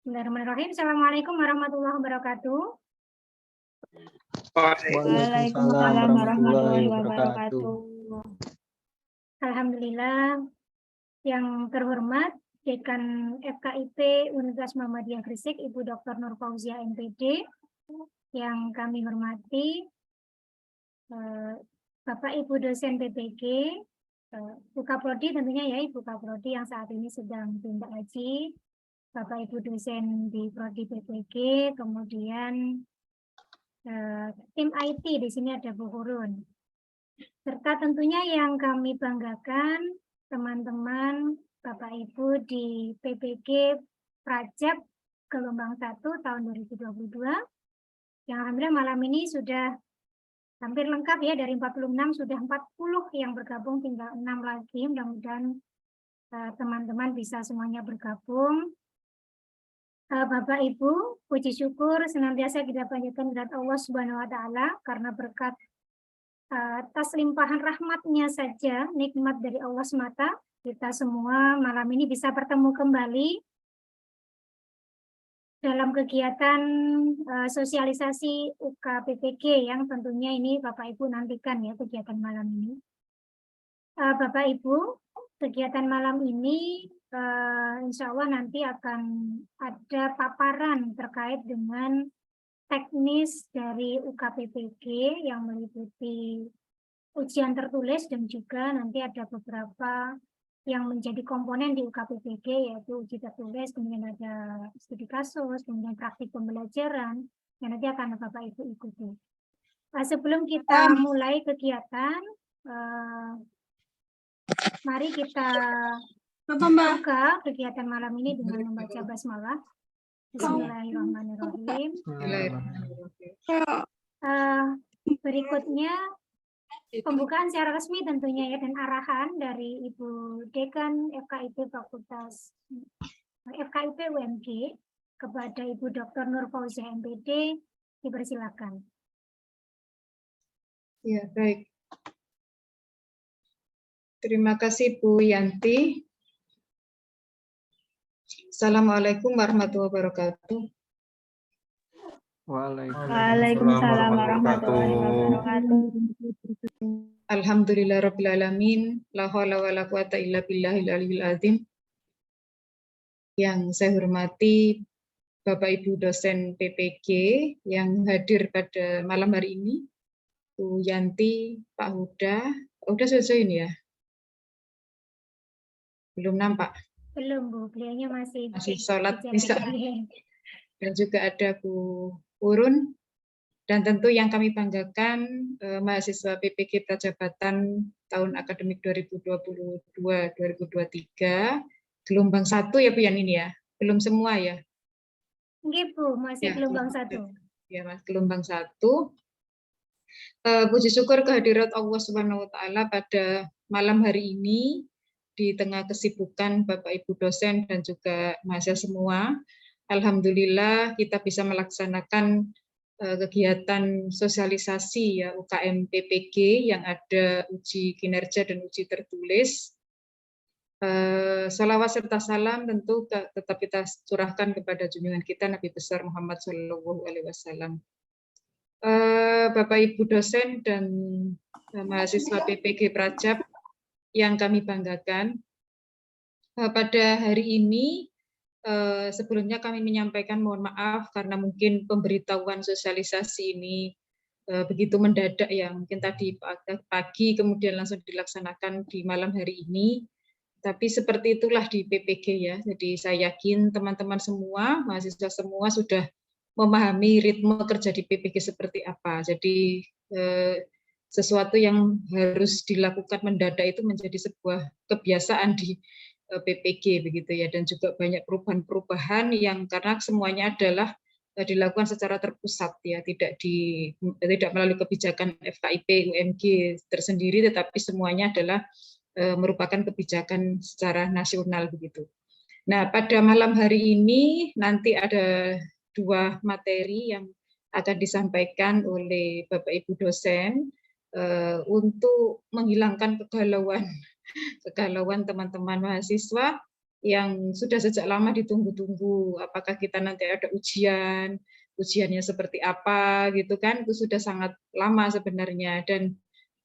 Bismillahirrahmanirrahim. Assalamualaikum warahmatullahi wabarakatuh. Waalaikumsalam warahmatullahi wabarakatuh. Alhamdulillah, yang terhormat Dekan FKIP Universitas Muhammadiyah Gresik, Ibu Dr. Nur Fauzia MPD, yang kami hormati Bapak Ibu dosen PPG, Bu Kaprodi tentunya ya, Ibu Kaprodi yang saat ini sedang tindak haji, Bapak Ibu dosen di Prodi PPG, kemudian tim IT di sini ada Bu Hurun, serta tentunya yang kami banggakan teman-teman Bapak Ibu di PPG Prajab gelombang 1 tahun 2022, yang alhamdulillah malam ini sudah hampir lengkap ya, dari 46 sudah 40 yang bergabung, tinggal 6 lagi. Mudah-mudahan teman-teman bisa semuanya bergabung. Bapak Ibu, puji syukur senantiasa kita panjatkan kepada Allah Subhanahu wa taala karena berkat atas limpahan rahmatnya saja, nikmat dari Allah semata, kita semua malam ini bisa bertemu kembali dalam kegiatan sosialisasi UKPPG yang tentunya ini Bapak Ibu nantikan ya kegiatan malam ini. Bapak Ibu, kegiatan malam ini insya Allah nanti akan ada paparan terkait dengan teknis dari UKPPG yang meliputi ujian tertulis dan juga nanti ada beberapa yang menjadi komponen di UKPPG yaitu uji tertulis, kemudian ada studi kasus, kemudian praktik pembelajaran yang nanti akan Bapak Ibu ikuti. Sebelum kita mulai kegiatan, mari kita buka kegiatan malam ini dengan membaca basmalah. Bismillahirrahmanirrahim. Berikutnya pembukaan secara resmi tentunya ya, dan arahan dari Ibu Dekan FKIP Fakultas FKIP UMG kepada Ibu Dr. Nur Fauzia MPD, dipersilakan. Ya, baik. Terima kasih Bu Yanti. Assalamualaikum warahmatullahi wabarakatuh. Waalaikumsalam warahmatullahi wabarakatuh. Alhamdulillah rabbil alamin, la haula wala quwata illa billahil aliyil azim. Yang saya hormati Bapak Ibu dosen PPG yang hadir pada malam hari ini, Bu Yanti, Pak Huda. Udah selesai ini ya? Belum nampak? Belum Bu, beliaunya masih sholat bisa. Dan juga ada Bu Urun, dan tentu yang kami banggakan mahasiswa PPG Prajabatan tahun akademik 2022-2023 gelombang 1 ya Bu, yang ini ya, belum semua ya? Nggih Bu, masih ya, gelombang 1. Ya Mas, gelombang 1. Puji syukur kehadirat Allah Subhanahu wa taala pada malam hari ini di tengah kesibukan Bapak Ibu dosen dan juga mahasiswa semua. Alhamdulillah kita bisa melaksanakan kegiatan sosialisasi ya UKM PPG yang ada uji kinerja dan uji tertulis. Salawat serta salam tentu tetap kita curahkan kepada junjungan kita Nabi besar Muhammad SAW. Bapak Ibu dosen dan mahasiswa PPG Prajab yang kami banggakan, pada hari ini sebelumnya kami menyampaikan mohon maaf karena mungkin pemberitahuan sosialisasi ini begitu mendadak ya, mungkin tadi pagi kemudian langsung dilaksanakan di malam hari ini, tapi seperti itulah di PPG ya. Jadi saya yakin teman-teman semua, mahasiswa semua sudah memahami ritme kerja di PPG seperti apa. Jadi sesuatu yang harus dilakukan mendadak itu menjadi sebuah kebiasaan di PPG begitu ya, dan juga banyak perubahan-perubahan yang karena semuanya adalah dilakukan secara terpusat ya, tidak melalui kebijakan FKIP UMG tersendiri, tetapi semuanya adalah merupakan kebijakan secara nasional begitu. Nah, pada malam hari ini nanti ada 2 materi yang akan disampaikan oleh Bapak Ibu dosen untuk menghilangkan kegalauan teman-teman mahasiswa yang sudah sejak lama ditunggu-tunggu. Apakah kita nanti ada ujiannya seperti apa gitu kan, itu sudah sangat lama sebenarnya.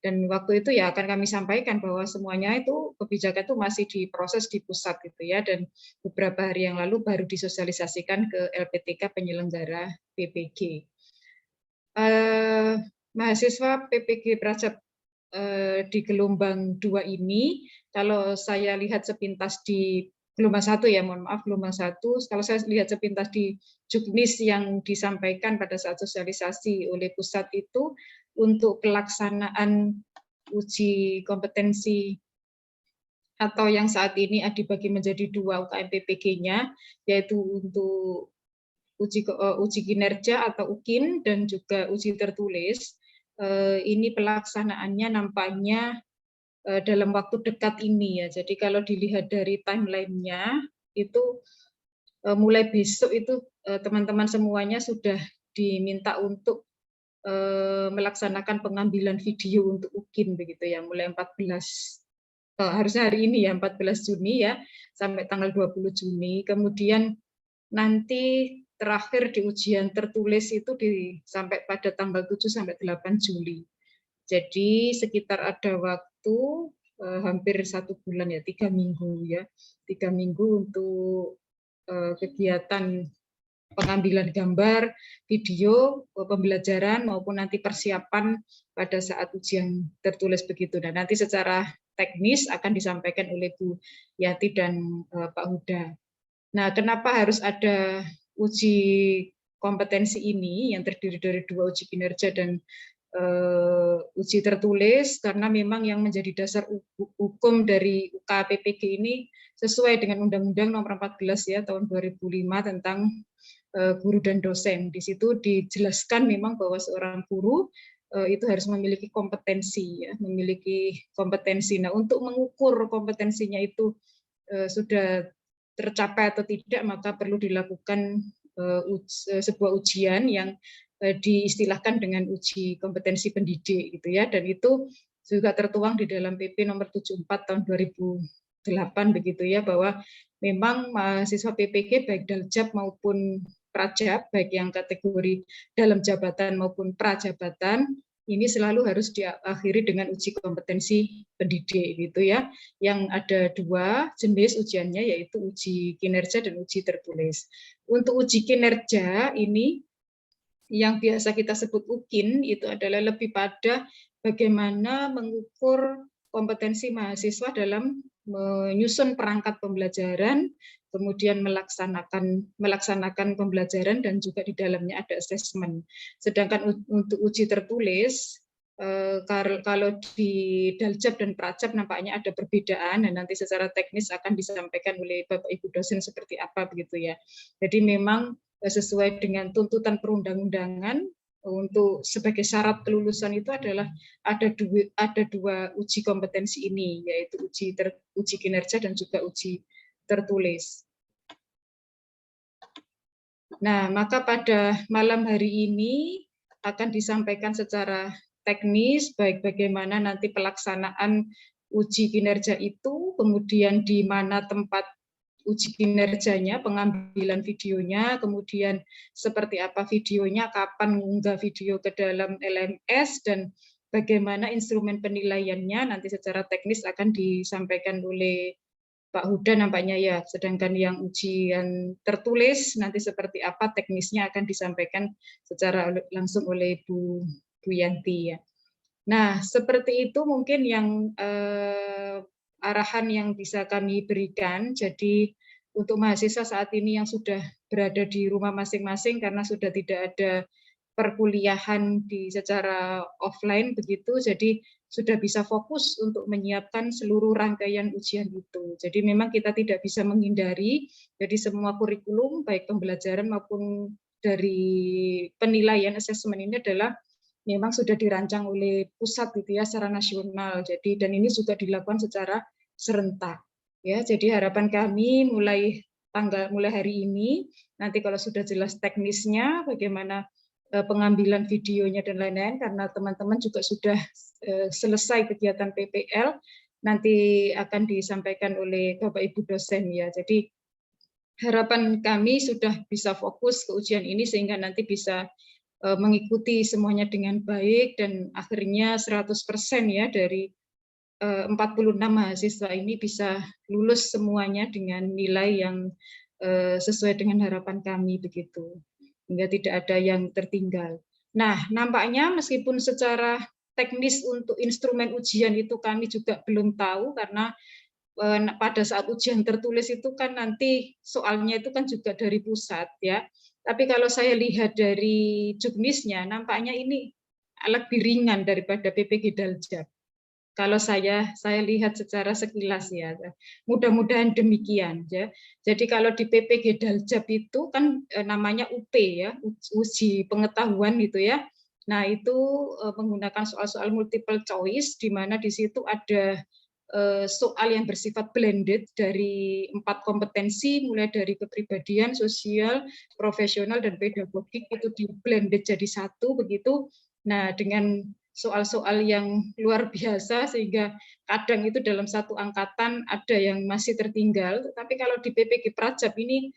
Dan waktu itu ya akan kami sampaikan bahwa semuanya itu kebijakan itu masih diproses di pusat gitu ya, dan beberapa hari yang lalu baru disosialisasikan ke LPTK penyelenggara PPG. Mahasiswa PPG Prajab di gelombang 2 ini, kalau saya lihat sepintas di gelombang 1 ya, mohon maaf, gelombang 1, kalau saya lihat sepintas di juknis yang disampaikan pada saat sosialisasi oleh pusat itu, untuk pelaksanaan uji kompetensi atau yang saat ini dibagi menjadi 2 UKM PPG-nya, yaitu untuk uji kinerja atau UKIN dan juga uji tertulis. Ini pelaksanaannya nampaknya dalam waktu dekat ini ya. Jadi kalau dilihat dari timeline-nya itu mulai besok itu teman-teman semuanya sudah diminta untuk melaksanakan pengambilan video untuk UKIN begitu ya, mulai 14 harusnya hari ini ya, 14 Juni ya, sampai tanggal 20 Juni. Kemudian nanti terakhir di ujian tertulis itu sampai pada tanggal 7 sampai 8 Juli. Jadi sekitar ada waktu hampir 1 bulan ya, 3 minggu ya, 3 minggu untuk kegiatan pengambilan gambar, video, pembelajaran maupun nanti persiapan pada saat ujian tertulis begitu. Dan nanti secara teknis akan disampaikan oleh Bu Yati dan Pak Huda. Nah, kenapa harus ada uji kompetensi ini yang terdiri dari 2 uji kinerja dan uji tertulis? Karena memang yang menjadi dasar hukum dari UKPPG ini sesuai dengan Undang-Undang Nomor 14 ya tahun 2005 tentang guru dan dosen. Di situ dijelaskan memang bahwa seorang guru itu harus memiliki kompetensi ya, memiliki kompetensi. Nah, untuk mengukur kompetensinya itu sudah tercapai atau tidak, maka perlu dilakukan sebuah ujian yang diistilahkan dengan uji kompetensi pendidik gitu ya, dan itu juga tertuang di dalam PP nomor 74 tahun 2008 begitu ya, bahwa memang mahasiswa PPG baik daljab maupun prajab, baik yang kategori dalam jabatan maupun prajabatan, ini selalu harus diakhiri dengan uji kompetensi pendidik gitu ya, yang ada 2 jenis ujiannya, yaitu uji kinerja dan uji tertulis. Untuk uji kinerja ini yang biasa kita sebut UKIN itu adalah lebih pada bagaimana mengukur kompetensi mahasiswa dalam menyusun perangkat pembelajaran, kemudian melaksanakan pembelajaran, dan juga di dalamnya ada asesmen. Sedangkan untuk uji tertulis, kalau di daljab dan prajab nampaknya ada perbedaan, dan nanti secara teknis akan disampaikan oleh Bapak Ibu dosen seperti apa begitu ya. Jadi memang sesuai dengan tuntutan perundang-undangan, untuk sebagai syarat kelulusan itu adalah ada dua uji kompetensi ini, yaitu uji kinerja dan juga uji tertulis. Nah, maka pada malam hari ini akan disampaikan secara teknis baik bagaimana nanti pelaksanaan uji kinerja itu, kemudian di mana tempat uji kinerjanya, pengambilan videonya, kemudian seperti apa videonya, kapan mengunggah video ke dalam LMS, dan bagaimana instrumen penilaiannya nanti secara teknis akan disampaikan oleh Pak Huda nampaknya ya. Sedangkan yang ujian tertulis nanti seperti apa teknisnya akan disampaikan secara langsung oleh Bu Yanti ya. Nah, seperti itu mungkin yang arahan yang bisa kami berikan. Jadi untuk mahasiswa saat ini yang sudah berada di rumah masing-masing karena sudah tidak ada perkuliahan secara offline begitu, jadi sudah bisa fokus untuk menyiapkan seluruh rangkaian ujian itu. Jadi memang kita tidak bisa menghindari, jadi semua kurikulum baik pembelajaran maupun dari penilaian asesmen ini adalah memang sudah dirancang oleh pusat gitu ya, secara nasional. Jadi dan ini juga dilakukan secara serentak. Ya, jadi harapan kami mulai hari ini, nanti kalau sudah jelas teknisnya, bagaimana pengambilan videonya dan lain-lain, karena teman-teman juga sudah selesai kegiatan PPL, nanti akan disampaikan oleh Bapak Ibu dosen ya. Jadi harapan kami sudah bisa fokus ke ujian ini sehingga nanti bisa mengikuti semuanya dengan baik dan akhirnya 100% ya dari 46 mahasiswa ini bisa lulus semuanya dengan nilai yang sesuai dengan harapan kami begitu. Hingga tidak ada yang tertinggal. Nah, nampaknya meskipun secara teknis untuk instrumen ujian itu kami juga belum tahu karena pada saat ujian tertulis itu kan nanti soalnya itu kan juga dari pusat ya. Tapi kalau saya lihat dari juknisnya nampaknya ini lebih ringan daripada PPG Daljab. Kalau saya lihat secara sekilas ya, mudah-mudahan demikian ya. Jadi kalau di PPG Daljab itu kan namanya UP ya, uji pengetahuan gitu ya. Nah itu menggunakan soal-soal multiple choice, di mana di situ ada soal yang bersifat blended dari 4 kompetensi, mulai dari kepribadian, sosial, profesional, dan pedagogik itu di blended jadi satu begitu. Nah dengan soal-soal yang luar biasa sehingga kadang itu dalam satu angkatan ada yang masih tertinggal, tapi kalau di PPG Prajab ini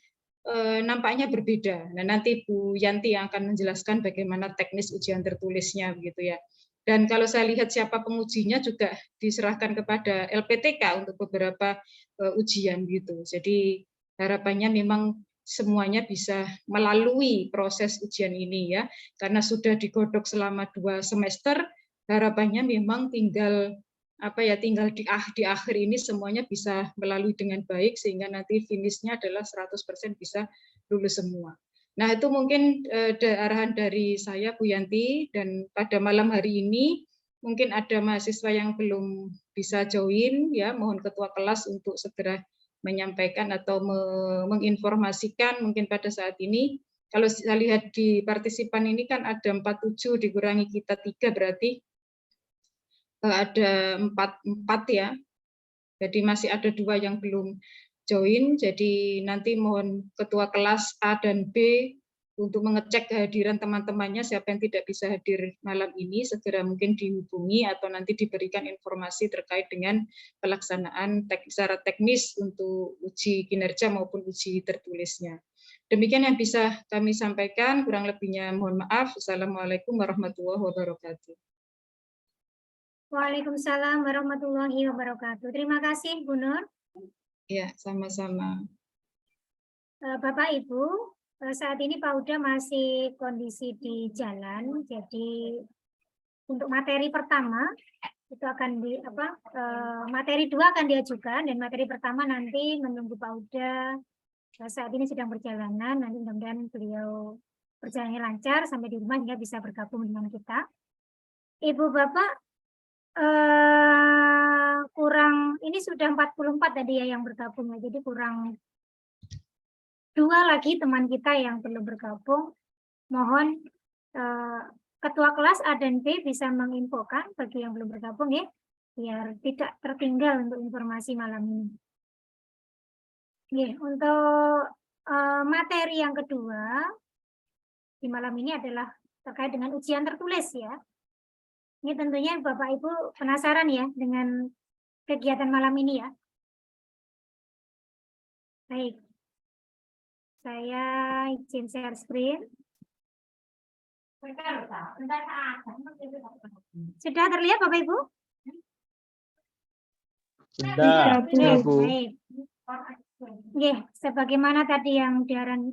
nampaknya berbeda. Nah, nanti Bu Yanti yang akan menjelaskan bagaimana teknis ujian tertulisnya begitu ya. Dan kalau saya lihat siapa pengujinya juga diserahkan kepada LPTK untuk beberapa ujian gitu. Jadi harapannya memang semuanya bisa melalui proses ujian ini ya, karena sudah digodok selama 2 semester, harapannya memang tinggal tinggal di akhir ini semuanya bisa melalui dengan baik sehingga nanti finishnya adalah 100% bisa lulus semua. Nah itu mungkin arahan dari saya Bu Yanti, dan pada malam hari ini mungkin ada mahasiswa yang belum bisa join ya, mohon ketua kelas untuk segera menyampaikan atau menginformasikan mungkin pada saat ini. Kalau saya lihat di partisipan ini kan ada 47 dikurangi kita 3 berarti ada 4 ya. Jadi masih ada 2 yang belum join. Jadi nanti mohon ketua kelas A dan B untuk mengecek kehadiran teman-temannya, siapa yang tidak bisa hadir malam ini segera mungkin dihubungi atau nanti diberikan informasi terkait dengan pelaksanaan secara teknis untuk uji kinerja maupun uji tertulisnya. Demikian yang bisa kami sampaikan, kurang lebihnya mohon maaf. Assalamualaikum warahmatullahi wabarakatuh. Waalaikumsalam warahmatullahi wabarakatuh. Terima kasih Bu Nur. Ya, sama-sama. Bapak Ibu, saat ini Pak Uda masih kondisi di jalan, jadi untuk materi pertama itu akan materi 2 akan diajukan, dan materi pertama nanti menunggu Pak Uda saat ini sedang perjalanan, nanti mudah-mudahan beliau perjalanannya lancar sampai di rumah hingga bisa bergabung dengan kita. Ibu Bapak, kurang, ini sudah 44 tadi ya yang bergabung ya, jadi kurang 2 lagi teman kita yang perlu bergabung. Mohon ketua kelas A dan B bisa menginfokan bagi yang belum bergabung ya, biar tidak tertinggal untuk informasi malam ini. Untuk materi yang kedua di malam ini adalah terkait dengan ujian tertulis ya. Ini tentunya Bapak Ibu penasaran ya dengan kegiatan malam ini ya. Baik, saya izin share screen. Sudah terlihat Bapak Ibu? Sudah, Bu. Baik. Sebagaimana tadi yang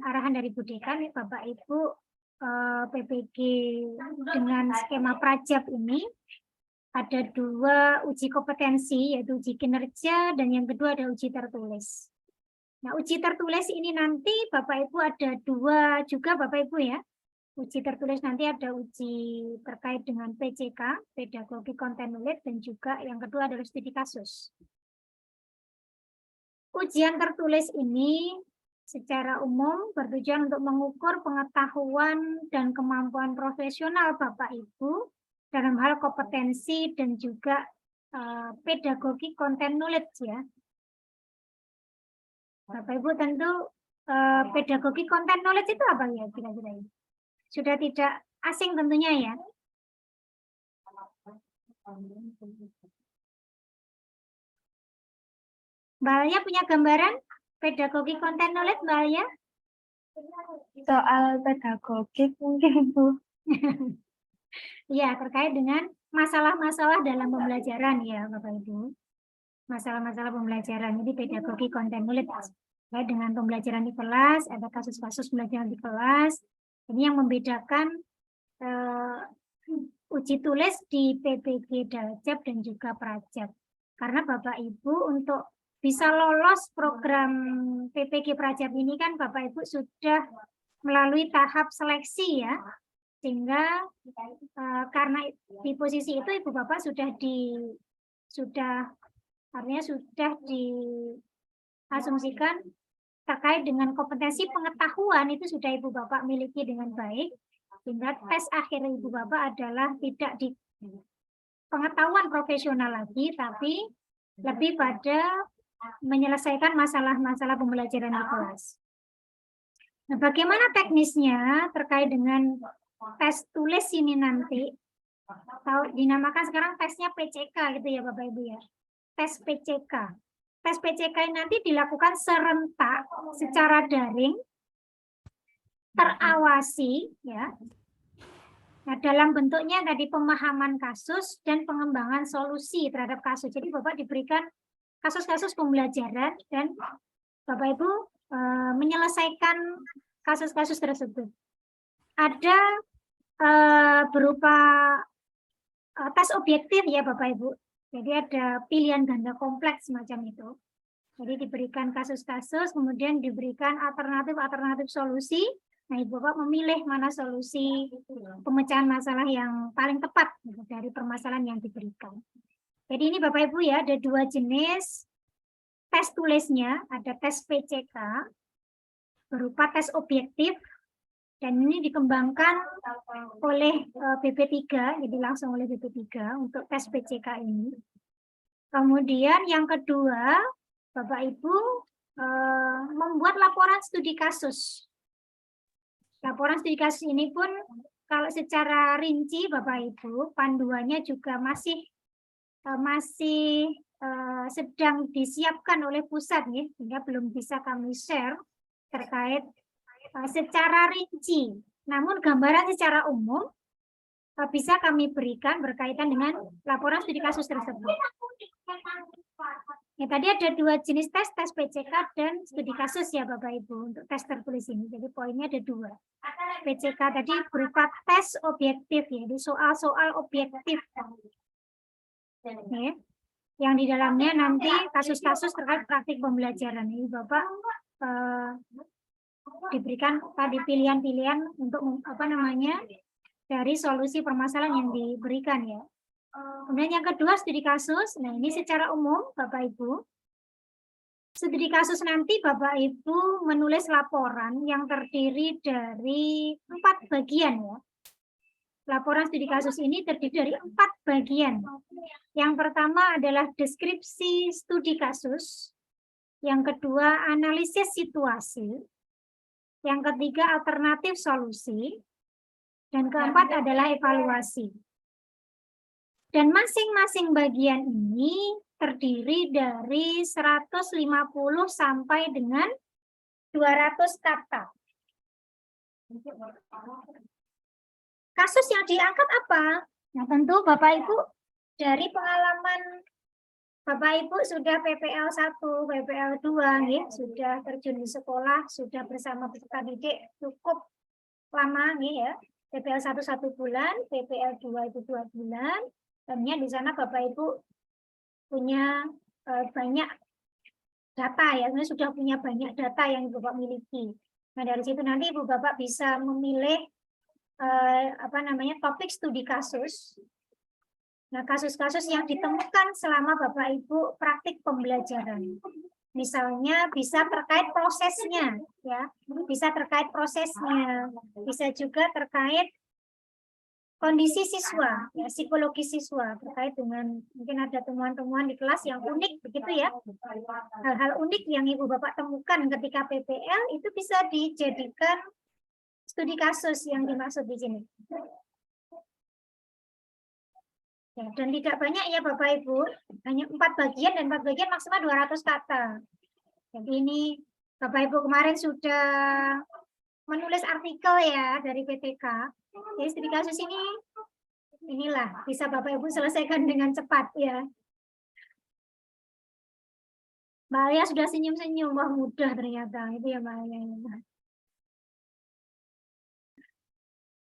arahan dari Bu Dekan, Bapak Ibu, PPG dengan skema Prajab ini ada 2 uji kompetensi, yaitu uji kinerja dan yang kedua ada uji tertulis. Nah, uji tertulis ini nanti Bapak Ibu ada 2 juga Bapak Ibu ya. Uji tertulis nanti ada uji terkait dengan PCK, pedagogi content knowledge, dan juga yang kedua adalah studi kasus. Ujian tertulis ini secara umum bertujuan untuk mengukur pengetahuan dan kemampuan profesional Bapak Ibu dalam hal kompetensi dan juga pedagogi content knowledge ya. Bapak Ibu tentu pedagogi content knowledge itu apa ya kira-kira? Sudah tidak asing tentunya ya. Mbak Alia punya gambaran pedagogi konten knowledge, Mbak Alia? Soal pedagogik mungkin Bu. Ya, terkait dengan masalah-masalah dalam pembelajaran ya, Bapak Ibu. Masalah-masalah pembelajaran. Jadi pedagogi konten knowledge terkait dengan pembelajaran di kelas, ada kasus-kasus pembelajaran di kelas. Ini yang membedakan uji tulis di PPG Daljab dan juga Prajab. Karena Bapak Ibu untuk bisa lolos program PPG Prajab ini kan Bapak Ibu sudah melalui tahap seleksi ya. Sehingga karena di posisi itu Ibu Bapak artinya sudah diasumsikan terkait dengan kompetensi pengetahuan itu sudah Ibu Bapak miliki dengan baik, sehingga tes akhir Ibu Bapak adalah tidak di pengetahuan profesional lagi, tapi lebih pada menyelesaikan masalah-masalah pembelajaran di kelas. Nah, bagaimana teknisnya terkait dengan tes tulis ini nanti? Dinamakan sekarang tesnya PCK gitu ya Bapak Ibu ya. Tes PCK. Tes PCK ini nanti dilakukan serentak secara daring, terawasi ya. Nah, dalam bentuknya tadi pemahaman kasus dan pengembangan solusi terhadap kasus. Jadi Bapak diberikan kasus-kasus pembelajaran dan Bapak Ibu menyelesaikan kasus-kasus tersebut. Ada berupa tes objektif ya Bapak Ibu. Jadi ada pilihan ganda kompleks semacam itu. Jadi diberikan kasus-kasus, kemudian diberikan alternatif-alternatif solusi. Nah, Ibu Bapak memilih mana solusi pemecahan masalah yang paling tepat dari permasalahan yang diberikan. Jadi ini Bapak Ibu ya, ada dua jenis tes tulisnya, ada tes PCK berupa tes objektif, dan ini dikembangkan oleh BP3, jadi langsung oleh BP3 untuk tes PCK ini. Kemudian yang kedua, Bapak Ibu membuat laporan studi kasus. Laporan studi kasus ini pun kalau secara rinci Bapak Ibu, panduannya juga masih sedang disiapkan oleh pusat nih, sehingga belum bisa kami share terkait secara rinci. Namun gambaran secara umum bisa kami berikan berkaitan dengan laporan studi kasus tersebut. Ya, tadi ada dua jenis tes PCK dan studi kasus ya Bapak Ibu untuk tes tertulis ini. Jadi poinnya ada dua. PCK tadi berupa tes objektif ya, jadi soal-soal objektif. Ya, yang di dalamnya nanti kasus-kasus terkait praktik pembelajaran. Ini Bapak diberikan tadi pilihan-pilihan untuk dari solusi permasalahan yang diberikan ya. Kemudian yang kedua studi kasus. Nah, ini secara umum Bapak Ibu. Studi kasus nanti Bapak Ibu menulis laporan yang terdiri dari 4 bagian ya. Laporan studi kasus ini terdiri dari 4 bagian. Yang pertama adalah deskripsi studi kasus. Yang kedua analisis situasi. Yang ketiga alternatif solusi. Dan keempat adalah evaluasi. Dan masing-masing bagian ini terdiri dari 150 sampai dengan 200 kata. Kasus yang diangkat apa? Nah, tentu Bapak Ibu dari pengalaman Bapak Ibu sudah PPL 1, PPL 2, ya, sudah terjun di sekolah, sudah bersama peserta didik cukup lama ya. PPL 1 1 bulan, PPL 2 itu 2 bulan. Tentunya di sana Bapak Ibu punya banyak data ya, sebenarnya sudah punya banyak data yang Ibu Bapak miliki. Nah, dari situ nanti Ibu Bapak bisa memilih topik studi kasus. Nah, kasus-kasus yang ditemukan selama Bapak Ibu praktik pembelajaran. Misalnya bisa terkait prosesnya ya, bisa terkait prosesnya, bisa juga terkait kondisi siswa, ya, psikologi siswa terkait dengan mungkin ada temuan-temuan di kelas yang unik begitu ya. Hal-hal unik yang Ibu Bapak temukan ketika PPL itu bisa dijadikan studi kasus yang dimaksud di sini. Ya, dan tidak banyak ya Bapak Ibu, hanya 4 bagian dan 4 bagian maksimal 200 kata. Jadi ini Bapak Ibu kemarin sudah menulis artikel ya dari PTK. Jadi studi kasus ini inilah bisa Bapak Ibu selesaikan dengan cepat ya. Mbak Alia sudah senyum-senyum, wah mudah ternyata itu ya Mbak Alia.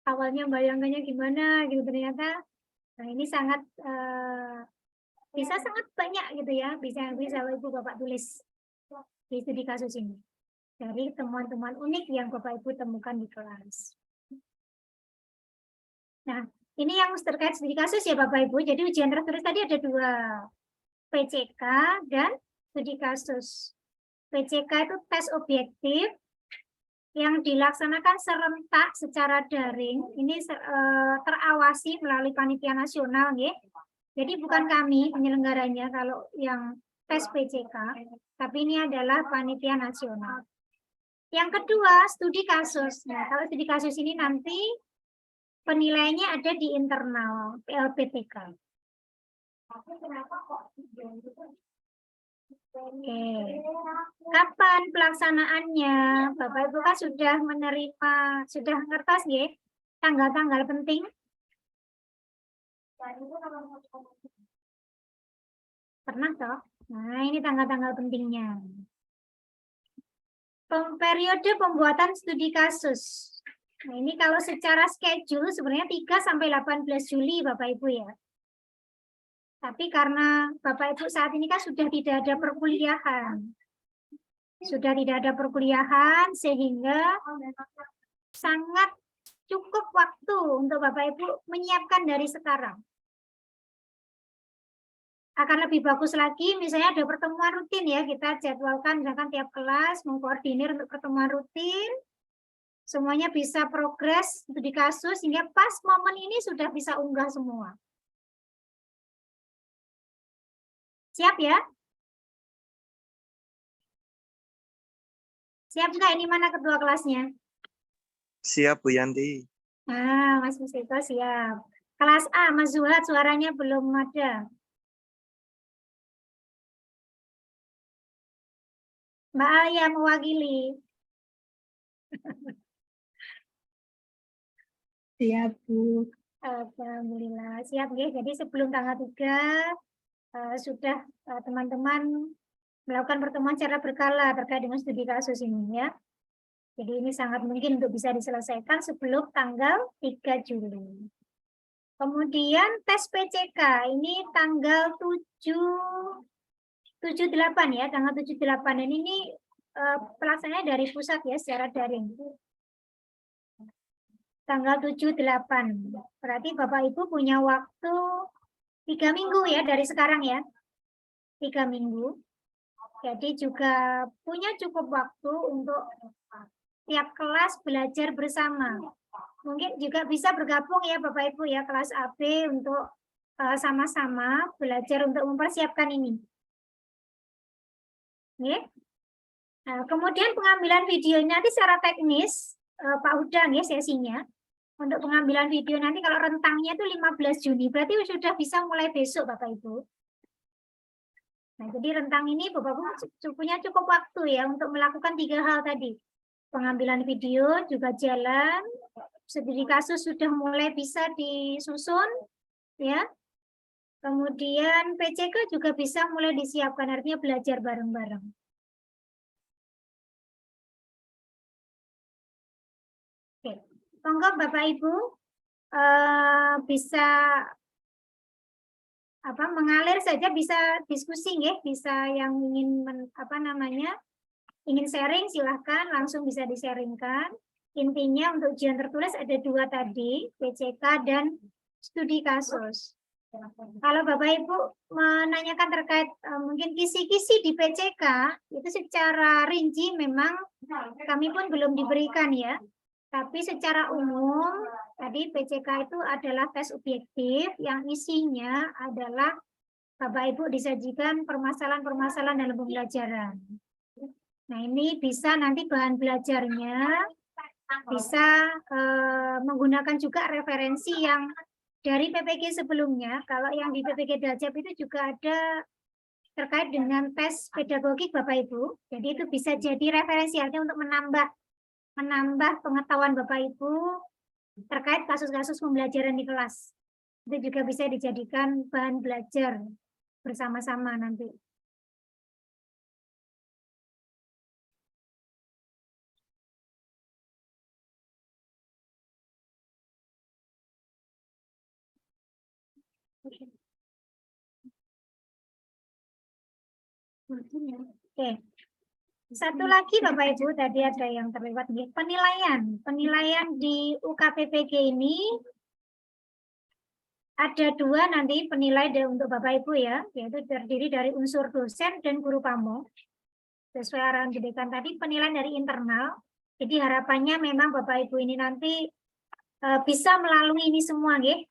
Awalnya bayangkannya gimana gitu ternyata. Nah ini sangat bisa sangat banyak gitu ya, bisa Ibu Bapak tulis di studi kasus ini dari temuan-temuan unik yang Bapak Ibu temukan di kelas. Nah ini yang terkait studi kasus ya Bapak Ibu. Jadi ujian tertulis tadi ada 2, PCK dan studi kasus. PCK itu tes objektif yang dilaksanakan serentak secara daring. Ini terawasi melalui panitia nasional, ya. Jadi bukan kami penyelenggaranya kalau yang tes PCK, tapi ini adalah panitia nasional. Yang kedua, studi kasus. Nah, kalau studi kasus ini nanti penilaiannya ada di internal PLPTK. Oke. Kapan pelaksanaannya? Bapak Ibu kan sudah menerima, sudah ngertos ya, tanggal-tanggal penting. Pernah toh? Nah, ini tanggal-tanggal pentingnya. Periode pembuatan studi kasus. Nah, ini kalau secara schedule sebenarnya 3 sampai 18 Juli Bapak Ibu ya. Tapi karena Bapak Ibu saat ini kan sudah tidak ada perkuliahan. Sudah tidak ada perkuliahan sehingga sangat cukup waktu untuk Bapak Ibu menyiapkan dari sekarang. Akan lebih bagus lagi misalnya ada pertemuan rutin ya, kita jadwalkan misalkan tiap kelas mengkoordinir untuk pertemuan rutin. Semuanya bisa progres studi kasus sehingga pas momen ini sudah bisa unggah semua. Siap ya? Siap nggak? Ini mana ketua kelasnya? Siap Bu Yanti. Nah, Mas Musiko siap. Kelas A, Mas Zuhad suaranya belum ada. Mbak Alia mewakili. Siap, Bu. Alhamdulillah. Siap ya. Jadi sebelum tanggal 3 sudah teman-teman melakukan pertemuan secara berkala terkait dengan studi kasus ini ya. Jadi ini sangat mungkin untuk bisa diselesaikan sebelum tanggal 3 Juli. Kemudian tes PCK ini tanggal 7/8 ya, tanggal 7/8 dan ini pelaksanaannya dari pusat ya secara daring. Tanggal 7/8. Berarti Bapak Ibu punya waktu 3 minggu ya dari sekarang ya. 3 minggu. Jadi juga punya cukup waktu untuk tiap kelas belajar bersama. Mungkin juga bisa bergabung ya Bapak Ibu ya kelas AB untuk sama-sama belajar untuk mempersiapkan ini. Oke. Nah, kemudian pengambilan video nanti secara teknis Pak Udang ya sesinya. Untuk pengambilan video nanti kalau rentangnya itu 15 Juni, berarti sudah bisa mulai besok Bapak Ibu. Nah, jadi rentang ini Bapak Ibu punya cukup waktu ya untuk melakukan 3 hal tadi. Pengambilan video juga jalan, studi kasus sudah mulai bisa disusun, ya. Kemudian PCK juga bisa mulai disiapkan, artinya belajar bareng-bareng. Oke, monggo Bapak Ibu bisa mengalir saja, bisa diskusi ya, bisa yang ingin ingin sharing silahkan langsung bisa di-sharingkan. Intinya untuk ujian tertulis ada 2 tadi, PCK dan studi kasus. Kalau Bapak Ibu menanyakan terkait mungkin kisi-kisi di PCK, itu secara rinci memang kami pun belum diberikan ya. Tapi secara umum, tadi PCK itu adalah tes objektif yang isinya adalah Bapak Ibu disajikan permasalahan-permasalahan dalam pembelajaran. Nah ini bisa nanti bahan belajarnya bisa menggunakan juga referensi yang dari PPG sebelumnya, kalau yang di PPG Dajab itu juga ada terkait dengan tes pedagogik Bapak Ibu. Jadi itu bisa jadi referensi artinya untuk menambah pengetahuan Bapak Ibu terkait kasus-kasus pembelajaran di kelas. Itu juga bisa dijadikan bahan belajar bersama-sama nanti. Oke. Satu lagi Bapak Ibu, tadi ada yang terlewat nih, penilaian. Penilaian di UKPPG ini ada dua nanti penilai untuk Bapak Ibu ya, yaitu terdiri dari unsur dosen dan guru pamong. Sesuai arahan pendidikan tadi, penilaian dari internal. Jadi harapannya memang Bapak Ibu ini nanti bisa melalui ini semua, nggih.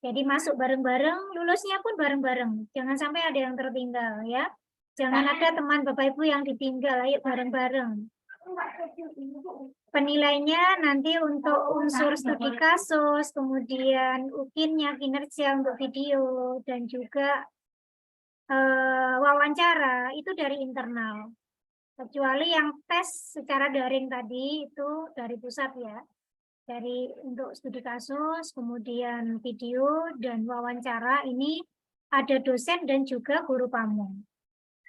Jadi masuk bareng-bareng, lulusnya pun bareng-bareng. Jangan sampai ada yang tertinggal ya. Jangan ada teman Bapak Ibu yang ditinggal, ayo bareng-bareng. Penilainya nanti untuk unsur studi kasus, kemudian UKIN-nya, kinerja untuk video, dan juga wawancara, itu dari internal. Kecuali yang tes secara daring tadi, itu dari pusat ya. Dari untuk studi kasus, kemudian video, dan wawancara, ini ada dosen dan juga guru pamong.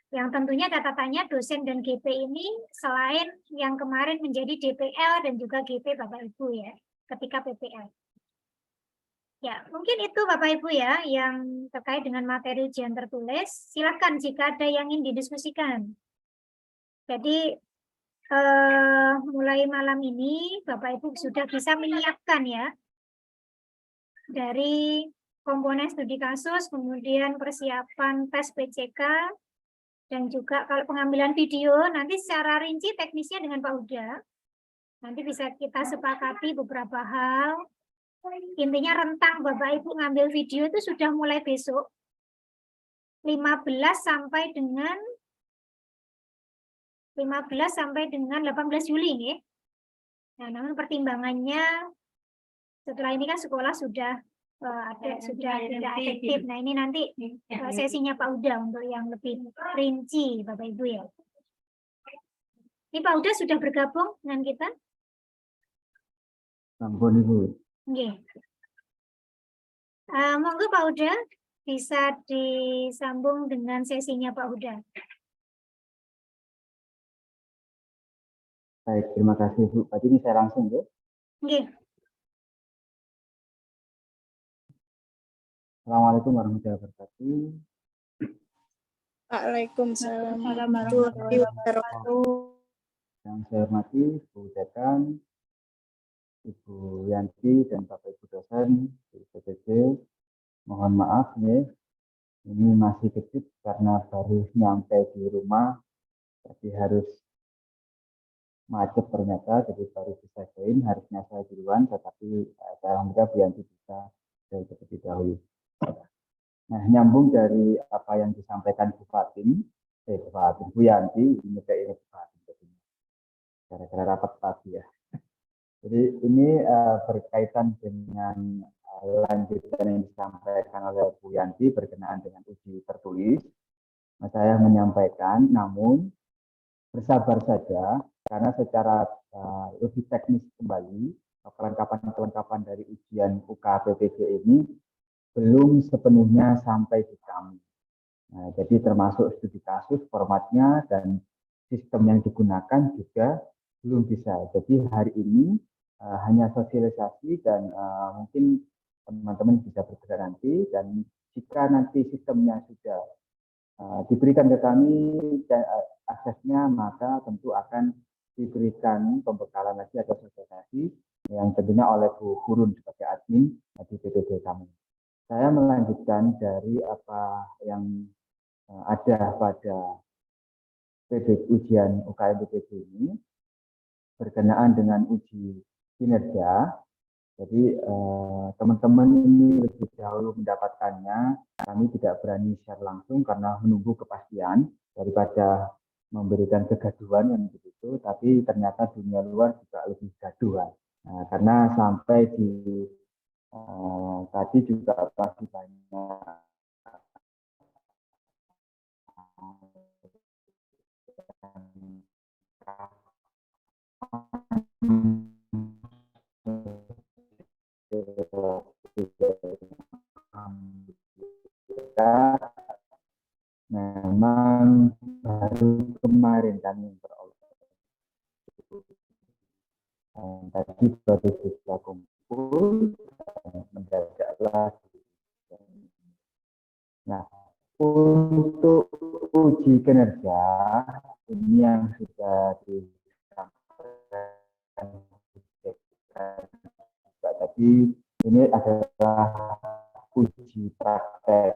Yang tentunya catatannya dosen dan GP ini selain yang kemarin menjadi DPL dan juga GP Bapak Ibu ya, ketika PPL. Ya, mungkin itu Bapak Ibu ya, yang terkait dengan materi ujian tertulis. Silakan jika ada yang ingin didiskusikan. Jadi, mulai malam ini Bapak Ibu sudah bisa menyiapkan ya, dari komponen studi kasus, kemudian persiapan tes PCK, dan juga kalau pengambilan video, nanti secara rinci teknisnya dengan Pak Huda. Nanti bisa kita sepakati beberapa hal. Intinya rentang Bapak Ibu ngambil video itu sudah mulai besok. 15 sampai dengan 18 Juli. Ya. Nah, namun pertimbangannya setelah ini kan sekolah sudah sudah tidak efektif. Nah ini nanti sesinya Pak Huda untuk yang lebih rinci Bapak Ibu ya. Ini Pak Huda sudah bergabung dengan kita? Ampun Ibu. Oke. Monggo Pak Huda bisa disambung dengan sesinya Pak Huda. Baik, terima kasih Bu. Tadi ini saya langsung ya. Oke. Assalamualaikum warahmatullahi wabarakatuh. Waalaikumsalam warahmatullahi wabarakatuh. Yang saya hormati Bu Dekan, Ibu Yanti, dan Bapak Ibu dosen di PPG. Mohon maaf ya, ini masih kecil karena baru nyampe di rumah, jadi harus macet ternyata, jadi baru bisa join. Harusnya saya duluan, tetapi alhamdulillah Bu Yanti bisa terlebih dahulu. Nah, nyambung dari apa yang disampaikan Bu Fatin, Bu Yanti, ini kayak ini Bu Fatin, gara-gara rapat tadi ya. Jadi ini berkaitan dengan lanjutan yang disampaikan oleh Bu Yanti berkenaan dengan uji tertulis. Nah, saya menyampaikan, namun bersabar saja, karena secara lebih teknis kembali, kelengkapan dari ujian UKPPG ini belum sepenuhnya sampai di kami. Nah, jadi termasuk studi kasus, formatnya, dan sistem yang digunakan juga belum bisa. Jadi hari ini hanya sosialisasi dan mungkin teman-teman bisa bergerak nanti, dan jika nanti sistemnya sudah diberikan ke kami dan aksesnya, maka tentu akan diberikan pembekalan lagi atau sosialisasi yang tentunya oleh Bu Gurun sebagai admin di PPG kami. Saya melanjutkan dari apa yang ada pada ujian UKM PPG ini berkenaan dengan uji kinerja. Jadi teman-teman ini lebih dahulu mendapatkannya, kami tidak berani share langsung karena menunggu kepastian daripada memberikan kegaduhan yang begitu, tapi ternyata dunia luar juga lebih gaduhan. Nah, karena sampai di Tadi juga masih banyak memang baru kemarin kami memperoleh. Tadi baru bisa kumpul, mendadak lagi. Nah, untuk uji kinerja ini yang sudah disampaikan tadi, ini adalah uji praktek.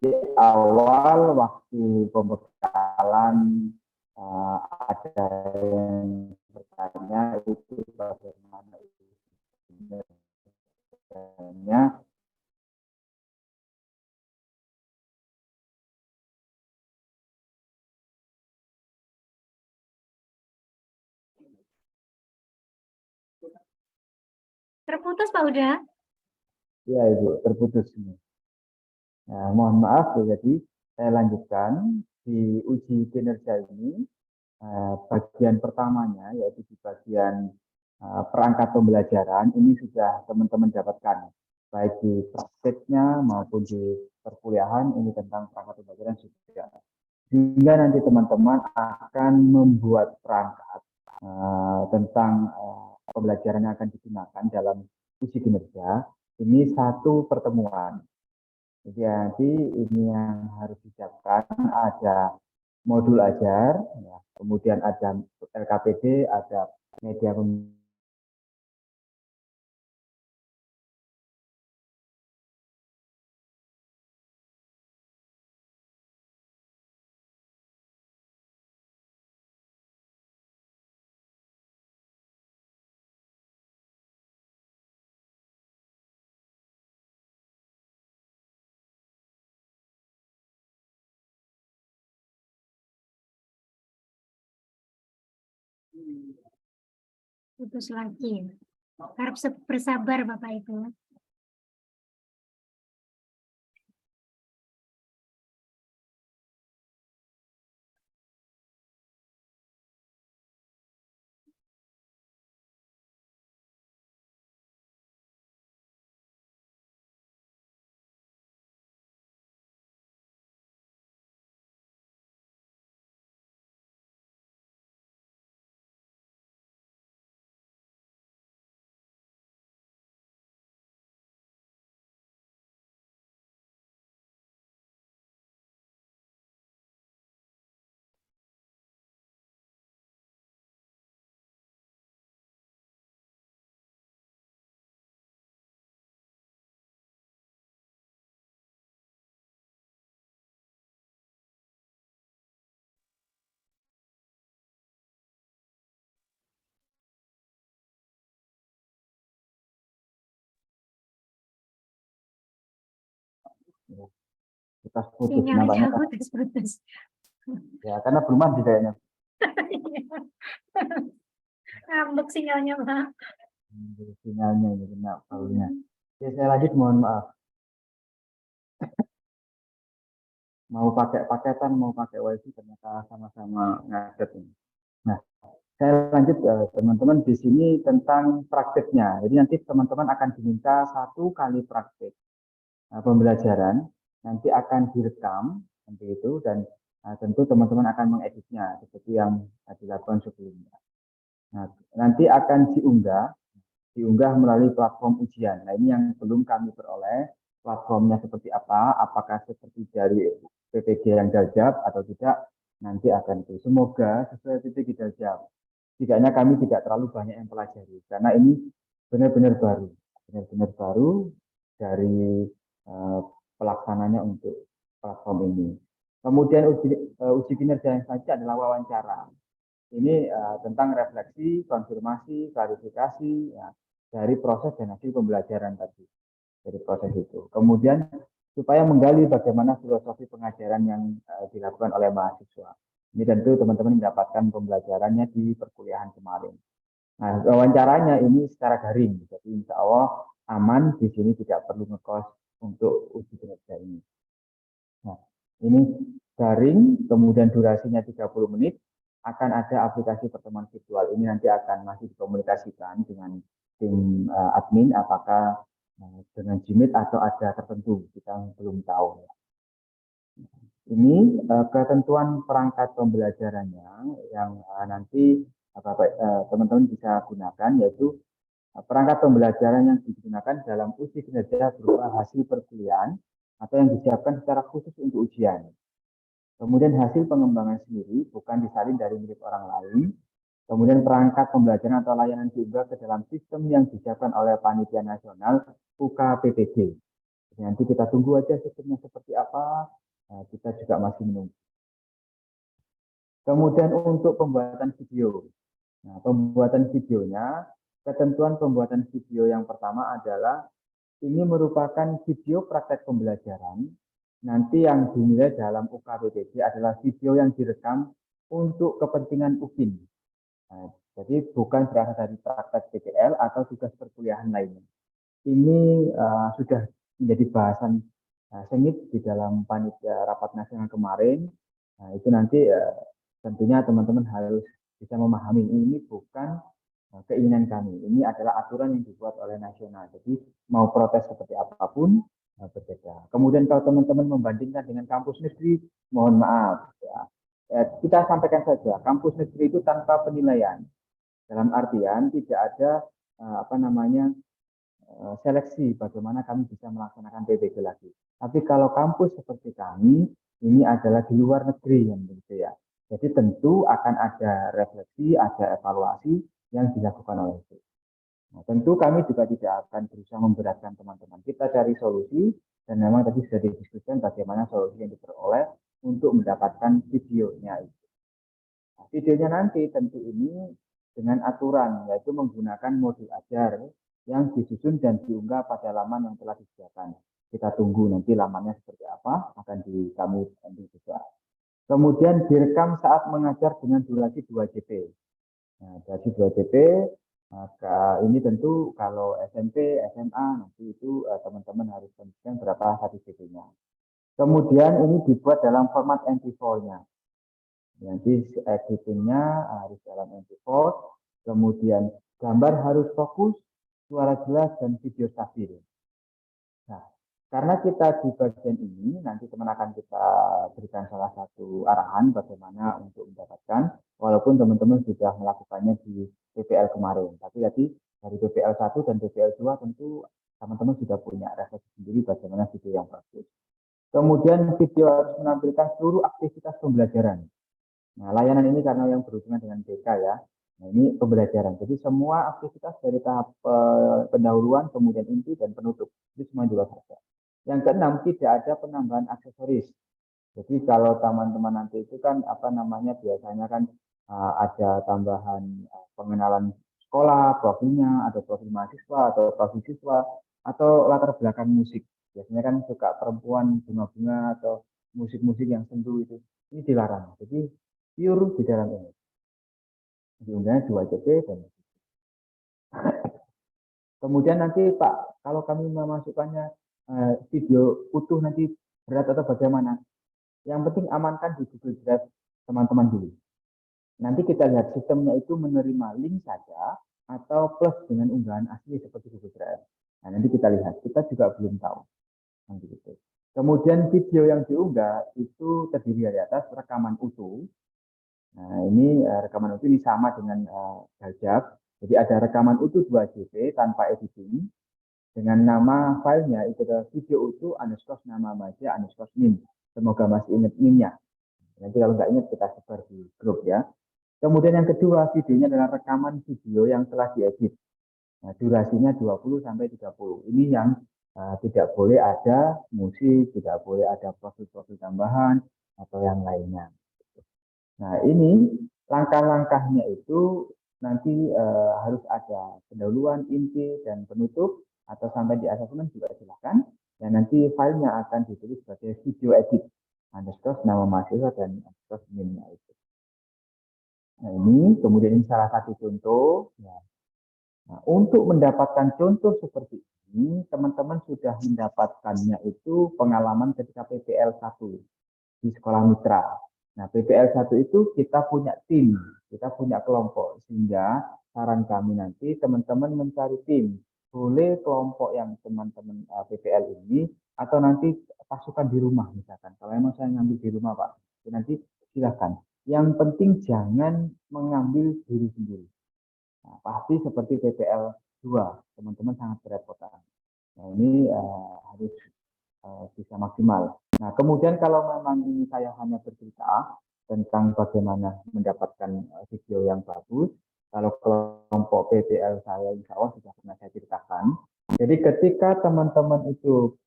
Di awal waktu pembekalan ada yang bertanya itu bagaimana itu sebenarnya. Terputus Pak Huda? Ya Ibu, terputus ini. Nah, mohon maaf ya, jadi saya lanjutkan di uji kinerja ini. Bagian pertamanya yaitu di bagian perangkat pembelajaran ini sudah teman-teman dapatkan baik di prakteknya maupun di perkuliahan ini tentang perangkat pembelajaran sudah, sehingga nanti teman-teman akan membuat perangkat tentang pembelajaran yang akan digunakan dalam uji kinerja ini satu pertemuan. Jadi nanti ini yang harus disiapkan ada modul ajar, ya, kemudian ada LKPD, ada media Putus lagi. Harap bersabar Bapak Ibu. kita putus Sinyalnya nampaknya putus. ya karena belum mandi kayaknya. Ngambek sinyalnya Pak. Sinyalnya ini kena baunya. Oke, saya lanjut, mohon maaf. Mau pakai paketan, mau pakai wifi ternyata sama-sama ngadet ini. Nah, saya lanjut teman-teman di sini tentang prakteknya. Jadi nanti teman-teman akan diminta 1 kali praktek pembelajaran, nanti akan direkam nanti itu, dan tentu teman-teman akan mengeditnya seperti yang dilakukan sebelumnya. Nah, nanti akan diunggah melalui platform ujian. Nah, ini yang belum kami peroleh platformnya seperti apa, apakah seperti dari PPG yang Daljab atau tidak, nanti akan itu. Semoga sesuai titik Daljab. Setidaknya kami tidak terlalu banyak yang pelajari, karena ini benar-benar baru dari pelaksananya untuk platform ini. Kemudian uji kinerja yang selanjutnya adalah wawancara. Ini tentang refleksi, konfirmasi, klarifikasi ya, dari proses dan hasil pembelajaran tadi, dari proses itu. Kemudian supaya menggali bagaimana filosofi pengajaran yang dilakukan oleh mahasiswa. Ini tentu teman-teman mendapatkan pembelajarannya di perkuliahan kemarin. Nah, wawancaranya ini secara daring, jadi insya Allah aman, di sini tidak perlu ngekos untuk uji kinerja ini. Nah, ini daring, kemudian durasinya 30 menit, akan ada aplikasi pertemuan virtual. Ini nanti akan masih dikomunikasikan dengan tim admin, apakah dengan Jimit atau ada tertentu, kita belum tahu. Ini ketentuan perangkat pembelajarannya yang nanti teman-teman bisa gunakan, yaitu perangkat pembelajaran yang digunakan dalam uji kinerja berupa hasil perkuliahan atau yang disiapkan secara khusus untuk ujian. Kemudian hasil pengembangan sendiri bukan disalin dari milik orang lain. Kemudian perangkat pembelajaran atau layanan diunggah ke dalam sistem yang disiapkan oleh Panitia Nasional UKPPG. Nanti kita tunggu aja sistemnya seperti apa. Nah, kita juga masih menunggu. Kemudian untuk pembuatan video. Nah, pembuatan videonya, ketentuan pembuatan video yang pertama adalah ini merupakan video praktek pembelajaran. Nanti yang dinilai dalam UKPPG adalah video yang direkam untuk kepentingan UPIN. Nah, jadi bukan berasal dari praktek PPL atau tugas perkuliahan lainnya. Ini sudah menjadi bahasan sengit di dalam panitia rapat nasional kemarin. Nah, itu nanti tentunya teman-teman harus bisa memahami ini bukan keinginan kami. Ini adalah aturan yang dibuat oleh nasional. Jadi mau protes seperti apapun berbeda. Kemudian kalau teman-teman membandingkan dengan kampus negeri, mohon maaf ya. Kita sampaikan saja, kampus negeri itu tanpa penilaian. Dalam artian tidak ada seleksi bagaimana kami bisa melaksanakan PPG lagi. Tapi kalau kampus seperti kami, ini adalah di luar negeri yang begitu ya. Jadi tentu akan ada refleksi, ada evaluasi yang dilakukan oleh itu. Nah, tentu kami juga tidak akan berusaha memberatkan teman-teman. Kita cari solusi dan memang tadi sudah didiskusikan bagaimana solusi yang diperoleh untuk mendapatkan videonya itu. Nah, videonya nanti tentu ini dengan aturan, yaitu menggunakan modul ajar yang disusun dan diunggah pada laman yang telah disediakan. Kita tunggu nanti lamannya seperti apa, akan kami nanti juga. Kemudian direkam saat mengajar dengan durasi 2 JP. Nah, durasi 2 JP, maka ini tentu kalau SMP, SMA, nanti itu teman-teman harus tentukan berapa satu JP-nya. Kemudian ini dibuat dalam format MP4-nya. Nanti editingnya harus dalam MP4, kemudian gambar harus fokus, suara jelas, dan video stabil. Nah, karena kita di bagian ini, nanti teman akan kita berikan salah satu arahan bagaimana untuk mendapatkan, walaupun teman-teman sudah melakukannya di PPL kemarin. Tapi tadi dari PPL 1 dan PPL 2 tentu teman-teman sudah punya refleksi sendiri bagaimana video yang bagus. Kemudian video harus menampilkan seluruh aktivitas pembelajaran. Nah, layanan ini karena yang berhubungan dengan BK ya. Nah, ini pembelajaran. Jadi semua aktivitas dari tahap pendahuluan, kemudian inti, dan penutup. Itu semua juga saja. Yang keenam, tidak ada penambahan aksesoris. Jadi kalau teman-teman nanti itu kan biasanya kan ada tambahan pengenalan sekolah, profilnya, ada profil mahasiswa, atau profil siswa, atau latar belakang musik. Biasanya kan suka perempuan bunga-bunga atau musik-musik yang sendu itu. Ini dilarang. Jadi pure di dalam ini. Diunggahnya 2 JP dan kemudian nanti Pak, kalau kami memasukkannya video utuh nanti berat atau bagaimana? Yang penting amankan di Google Drive teman-teman dulu. Nanti kita lihat sistemnya itu menerima link saja atau plus dengan unggahan asli seperti Google Drive. Nah, nanti kita lihat. Kita juga belum tahu. Nanti gitu. Kemudian video yang diunggah itu terdiri dari atas rekaman utuh. Nah, ini rekaman utuh ini sama dengan Gajab. Jadi ada rekaman utuh 2 JP tanpa editing. Dengan nama filenya itu adalah video utuh _nama maja _min. Semoga masih ingat minnya. Nanti kalau nggak ingat kita sebar di grup ya. Kemudian yang kedua, videonya adalah rekaman video yang telah diedit. Nah, durasinya 20 sampai 30. Ini yang tidak boleh ada musik, tidak boleh ada profil-profil tambahan atau yang lainnya. Nah, ini langkah-langkahnya itu nanti harus ada pendahuluan, inti, dan penutup, atau sampai di asesmen juga silakan. Dan nanti filenya akan ditulis sebagai video edit _nama mahasiswa dan _minnya itu. Nah, ini kemudian ini salah satu contoh. Ya. Nah, untuk mendapatkan contoh seperti ini, teman-teman sudah mendapatkannya itu pengalaman ketika PPL 1 di sekolah mitra. Nah, PPL 1 itu kita punya tim, kita punya kelompok, sehingga saran kami nanti teman-teman mencari tim. Boleh kelompok yang teman-teman PPL ini, atau nanti pasukan di rumah misalkan. Kalau memang saya ngambil di rumah Pak, nanti silakan. Yang penting jangan mengambil diri sendiri. Nah, pasti seperti PPL 2, teman-teman sangat berepotan. Nah, ini harus bisa maksimal. Nah, kemudian kalau memang ini saya hanya bercerita tentang bagaimana mendapatkan video yang bagus, kalau kelompok PPL saya insya Allah sudah pernah saya ceritakan. Jadi ketika teman-teman itu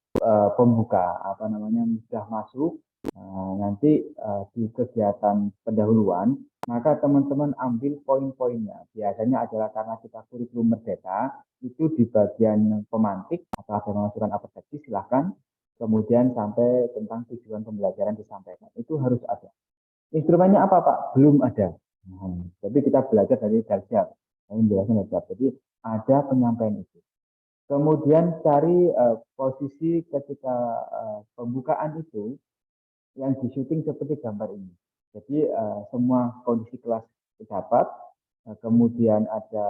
pembuka, apa namanya, sudah masuk, nanti di kegiatan pendahuluan, maka teman-teman ambil poin-poinnya. Biasanya adalah karena kita kurikulum merdeka, itu di bagian pemantik atau ada masukan apa saja, silahkan. Kemudian sampai tentang tujuan pembelajaran disampaikan. Itu harus ada. Instrumennya apa Pak? Belum ada. Tapi kita belajar dari Darjab. Ini jelasnya Darjab. Jadi ada penyampaian itu. Kemudian cari posisi ketika pembukaan itu yang di-syuting seperti gambar ini. Jadi semua kondisi kelas didapat. Kemudian ada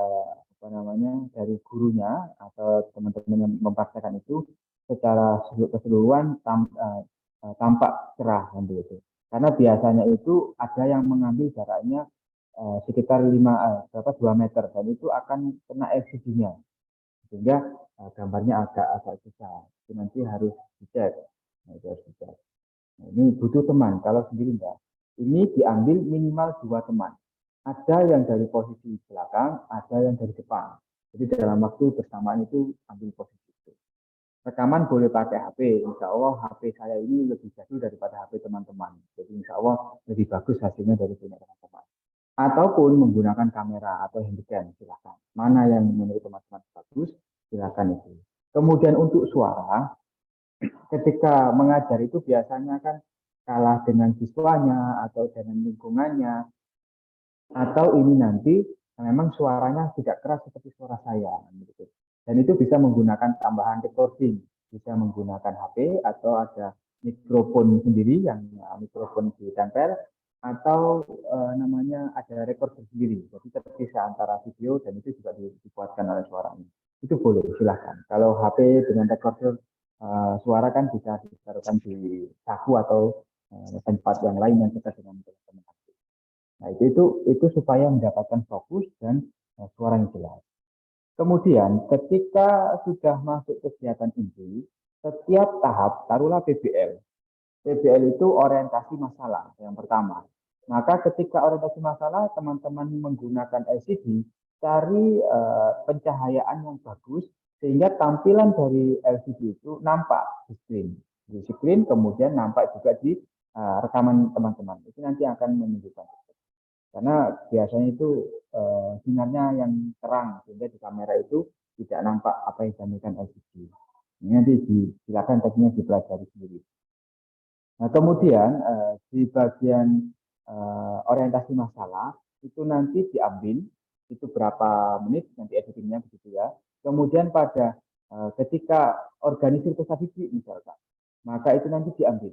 apa namanya dari gurunya atau teman-teman yang mempraktekkan itu secara keseluruhan tampak cerah begitu. Karena biasanya itu ada yang mengambil jaraknya sekitar 2 meter dan itu akan kena LCD-nya sehingga gambarnya agak susah. Itu nanti harus dicek. Nah, itu harus dicek. Nah, ini butuh teman. Kalau sendiri enggak. Ini diambil minimal 2 teman. Ada yang dari posisi belakang, ada yang dari depan. Jadi dalam waktu bersamaan itu ambil posisi. Rekaman boleh pakai HP, insya Allah HP saya ini lebih jadul daripada HP teman-teman. Jadi insya Allah lebih bagus hasilnya dari punya teman-teman. Ataupun menggunakan kamera atau handycam, silakan. Mana yang menurut teman-teman bagus, silakan itu. Kemudian untuk suara, ketika mengajar itu biasanya kan kalah dengan siswanya atau dengan lingkungannya. Atau ini nanti memang suaranya tidak keras seperti suara saya. Gitu. Dan itu bisa menggunakan tambahan recording, bisa menggunakan HP atau ada mikrofon sendiri yang mikrofon ditempel atau namanya ada recorder sendiri. Jadi terpisah antara video dan itu juga dibuatkan oleh suaranya. Itu boleh, silahkan. Kalau HP dengan recorder suara kan bisa ditaruhkan di saku atau tempat yang lain yang dekat dengan teman-teman. Nah, itu supaya mendapatkan fokus dan suara yang jelas. Kemudian ketika sudah masuk kegiatan inti, setiap tahap taruhlah PBL. PBL itu orientasi masalah yang pertama. Maka ketika orientasi masalah teman-teman menggunakan LCD, cari pencahayaan yang bagus sehingga tampilan dari LCD itu nampak di screen. Di screen kemudian nampak juga di rekaman teman-teman. Itu nanti akan menunjukkan. Karena biasanya itu sinarnya yang terang sehingga di kamera itu tidak nampak apa yang ditampilkan LCD. Ini nanti silakan tekniknya dipelajari sendiri. Nah, kemudian di bagian orientasi masalah itu nanti diambil itu berapa menit nanti editingnya begitu ya. Kemudian pada ketika organisir peserta didik misalkan, maka itu nanti diambil.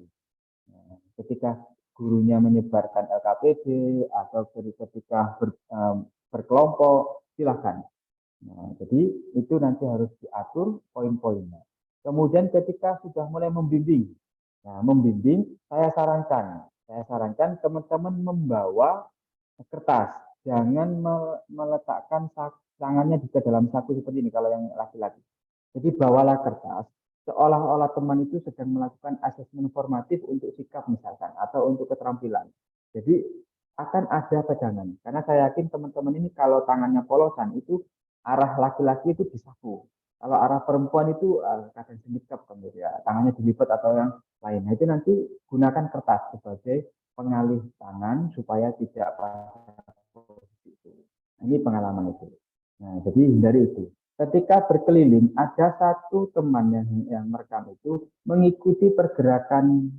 Nah, ketika gurunya menyebarkan LKPD atau ketika berkelompok, silahkan. Nah, jadi itu nanti harus diatur poin-poinnya. Kemudian ketika sudah mulai membimbing, nah membimbing saya sarankan teman-teman membawa kertas, jangan meletakkan tangannya di dalam saku seperti ini kalau yang laki-laki. Jadi bawalah kertas. Seolah-olah teman itu sedang melakukan asesmen formatif untuk sikap misalkan atau untuk keterampilan. Jadi akan ada pegangan. Karena saya yakin teman-teman ini kalau tangannya polosan itu arah laki-laki itu disaku. Kalau arah perempuan itu kadang sedikit ya, tangannya dilipat atau yang lain. Nah, itu nanti gunakan kertas sebagai pengalih tangan supaya tidak pada posisi itu. Nah, ini pengalaman itu. Nah, jadi hindari itu. Ketika berkeliling, ada satu teman yang merekam itu mengikuti pergerakan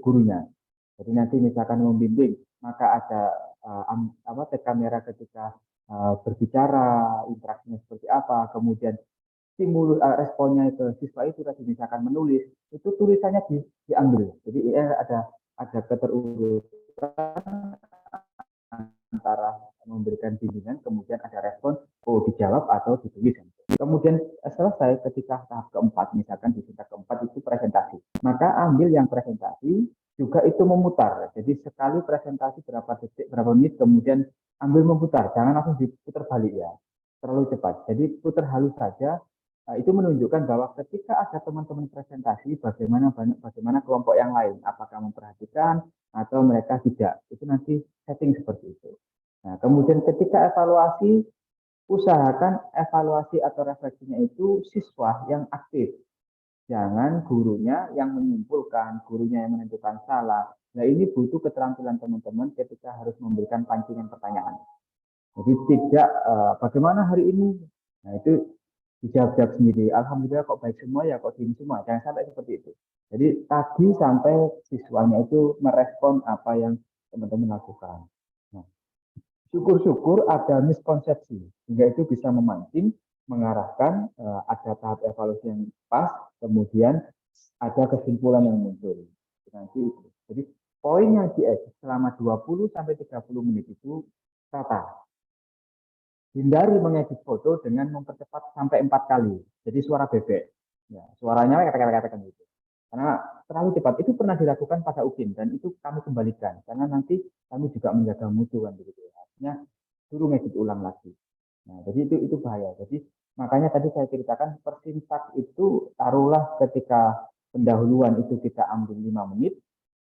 gurunya. Jadi nanti misalkan membimbing, maka ada tag kamera ketika berbicara, interaksinya seperti apa, kemudian stimulus responnya ke siswa itu tadi misalkan menulis, itu tulisannya diambil. Jadi ada keterurutan antara memberikan bimbingan, kemudian ada respon, dijawab atau ditulis. Kemudian selesai ketika tahap keempat, misalkan di tingkat keempat itu presentasi. Maka ambil yang presentasi, juga itu memutar. Jadi sekali presentasi berapa detik, berapa menit, kemudian ambil memutar. Jangan langsung diputar balik ya, terlalu cepat. Jadi putar halus saja. Itu menunjukkan bahwa ketika ada teman-teman presentasi, bagaimana kelompok yang lain, apakah memperhatikan atau mereka tidak. Itu nanti setting seperti itu. Nah, kemudian ketika evaluasi, usahakan evaluasi atau refleksinya itu siswa yang aktif. Jangan gurunya yang menyimpulkan, gurunya yang menentukan salah. Nah, ini butuh keterampilan teman-teman ketika harus memberikan pancingan pertanyaan. Jadi tidak bagaimana hari ini? Nah, itu dijawab sendiri. Alhamdulillah kok baik semua ya, kok gini semua. Jangan sampai seperti itu. Jadi tadi sampai siswanya itu merespon apa yang teman-teman lakukan. Nah, syukur-syukur ada miskonsepsi, sehingga itu bisa memancing, mengarahkan ada tahap evaluasi yang pas, kemudian ada kesimpulan yang muncul. Nanti itu. Jadi poinnya di selama 20-30 menit itu tata. Hindari mengedit foto dengan mempercepat sampai 4 kali. Jadi suara bebek. Ya, suaranya kata-kata gitu. Karena terlalu cepat. Itu pernah dilakukan pada UGIN dan itu kami kembalikan. Karena nanti kami juga menjaga mutu kan begitu. Artinya suruh ngedit ulang lagi. Nah, jadi itu bahaya. Jadi makanya tadi saya ceritakan persintak itu taruhlah ketika pendahuluan itu kita ambil 5 menit,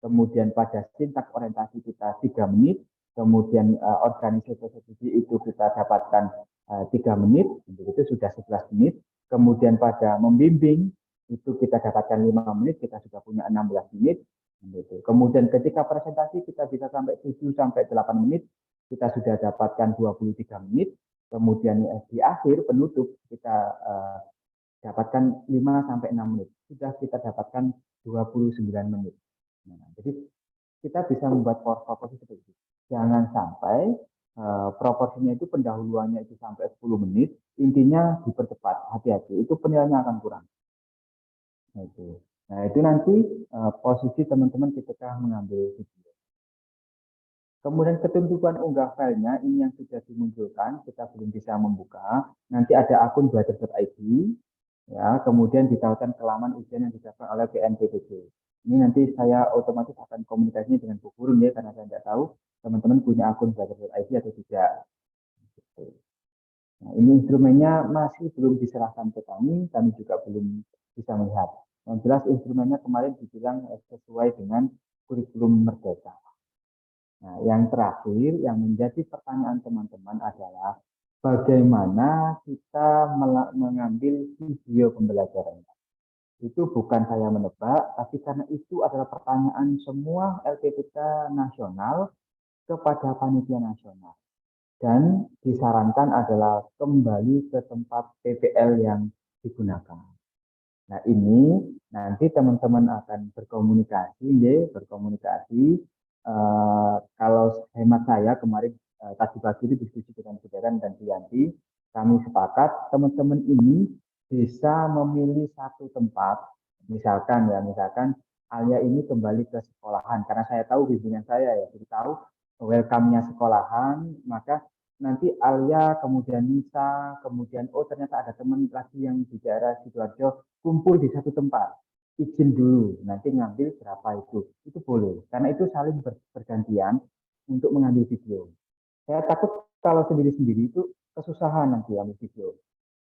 kemudian pada sintak orientasi kita 3 menit, kemudian organisasi itu kita dapatkan 3 menit, itu sudah 11 menit, kemudian pada membimbing itu kita dapatkan 5 menit, kita sudah punya 16 menit, gitu. Kemudian ketika presentasi kita bisa sampai 7-8 menit, kita sudah dapatkan 23 menit, kemudian di akhir penutup kita dapatkan 5-6 menit, sudah kita dapatkan 29 menit. Nah, jadi kita bisa membuat proporsi seperti itu. Jangan sampai proporsinya itu pendahuluannya itu sampai 10 menit, intinya dipercepat, hati-hati, itu penilaiannya akan kurang. Nah, itu nanti posisi teman-teman ketika mengambil video. Kemudian ketentuan unggah filenya, ini yang sudah dimunculkan, kita belum bisa membuka. Nanti ada akun belajar.id, ya, kemudian ditautkan ke laman ujian yang didaftar oleh BNPB. Ini nanti saya otomatis akan komunikasinya dengan Bu Gurun ya, karena saya tidak tahu teman-teman punya akun belajar.id atau tidak. Nah, ini instrumennya masih belum diserahkan ke kami juga belum bisa melihat. Yang jelas instrumennya kemarin dibilang sesuai dengan kurikulum Merdeka. Nah, yang terakhir yang menjadi pertanyaan teman-teman adalah bagaimana kita mengambil video pembelajaran. Itu bukan saya menebak, tapi karena itu adalah pertanyaan semua LPPK nasional kepada panitia nasional. Dan disarankan adalah kembali ke tempat PPL yang digunakan. Nah, ini nanti teman-teman akan berkomunikasi. Kalau hemat saya kemarin tadi pagi itu diskusi dengan Saudara dan Dianti, kami sepakat teman-teman ini bisa memilih satu tempat, misalkan Alia ini kembali ke sekolahan, karena saya tahu bimbingan saya ya, jadi tahu welcome-nya sekolahan, maka nanti Alia, kemudian Nisa, kemudian ternyata ada teman lagi yang di daerah Sidoarjo, kumpul di satu tempat. Izin dulu, nanti ngambil berapa itu boleh, karena itu saling bergantian untuk mengambil video. Saya takut kalau sendiri-sendiri itu kesusahan nanti ambil video.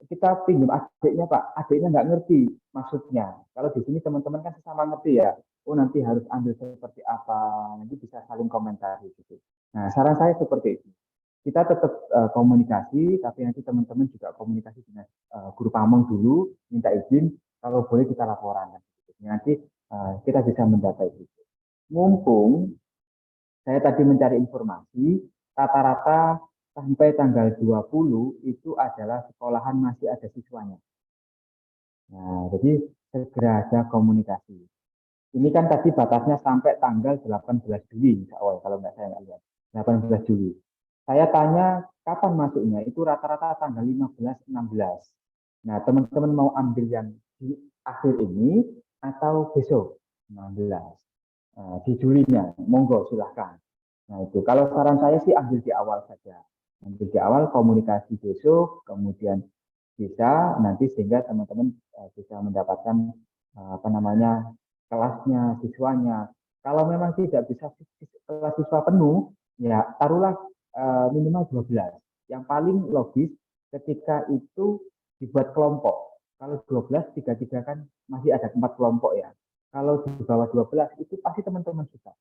Kita pinjam adiknya Pak, adiknya nggak ngerti maksudnya. Kalau di sini teman-teman kan sesama ngerti ya, nanti harus ambil seperti apa, nanti bisa saling komentar gitu. Nah, saran saya seperti itu. Kita tetap komunikasi, tapi nanti teman-teman juga komunikasi dengan guru pamong dulu, minta izin, kalau boleh kita laporan. Nanti kita bisa mendata itu. Mumpung saya tadi mencari informasi, rata-rata sampai tanggal 20 itu adalah sekolahan masih ada siswanya. Nah, jadi segera ada komunikasi. Ini kan tadi batasnya sampai tanggal 18 Juli, kalau nggak saya nggak lihat. 18 Juli. Saya tanya kapan masuknya, itu rata-rata tanggal 15, 16. Nah, teman-teman mau ambil yang di akhir ini atau besok 16. Di Julinya, monggo silahkan. Nah, itu kalau saran saya sih ambil di awal saja. Ambil di awal, komunikasi besok, kemudian bisa nanti sehingga teman-teman bisa mendapatkan apa namanya kelasnya, siswanya. Kalau memang tidak bisa kelas siswa penuh, ya taruhlah minimal 12. Yang paling logis ketika itu dibuat kelompok. Kalau 12, 3-3 kan masih ada 4 kelompok ya. Kalau di bawah 12 itu pasti teman-teman susah.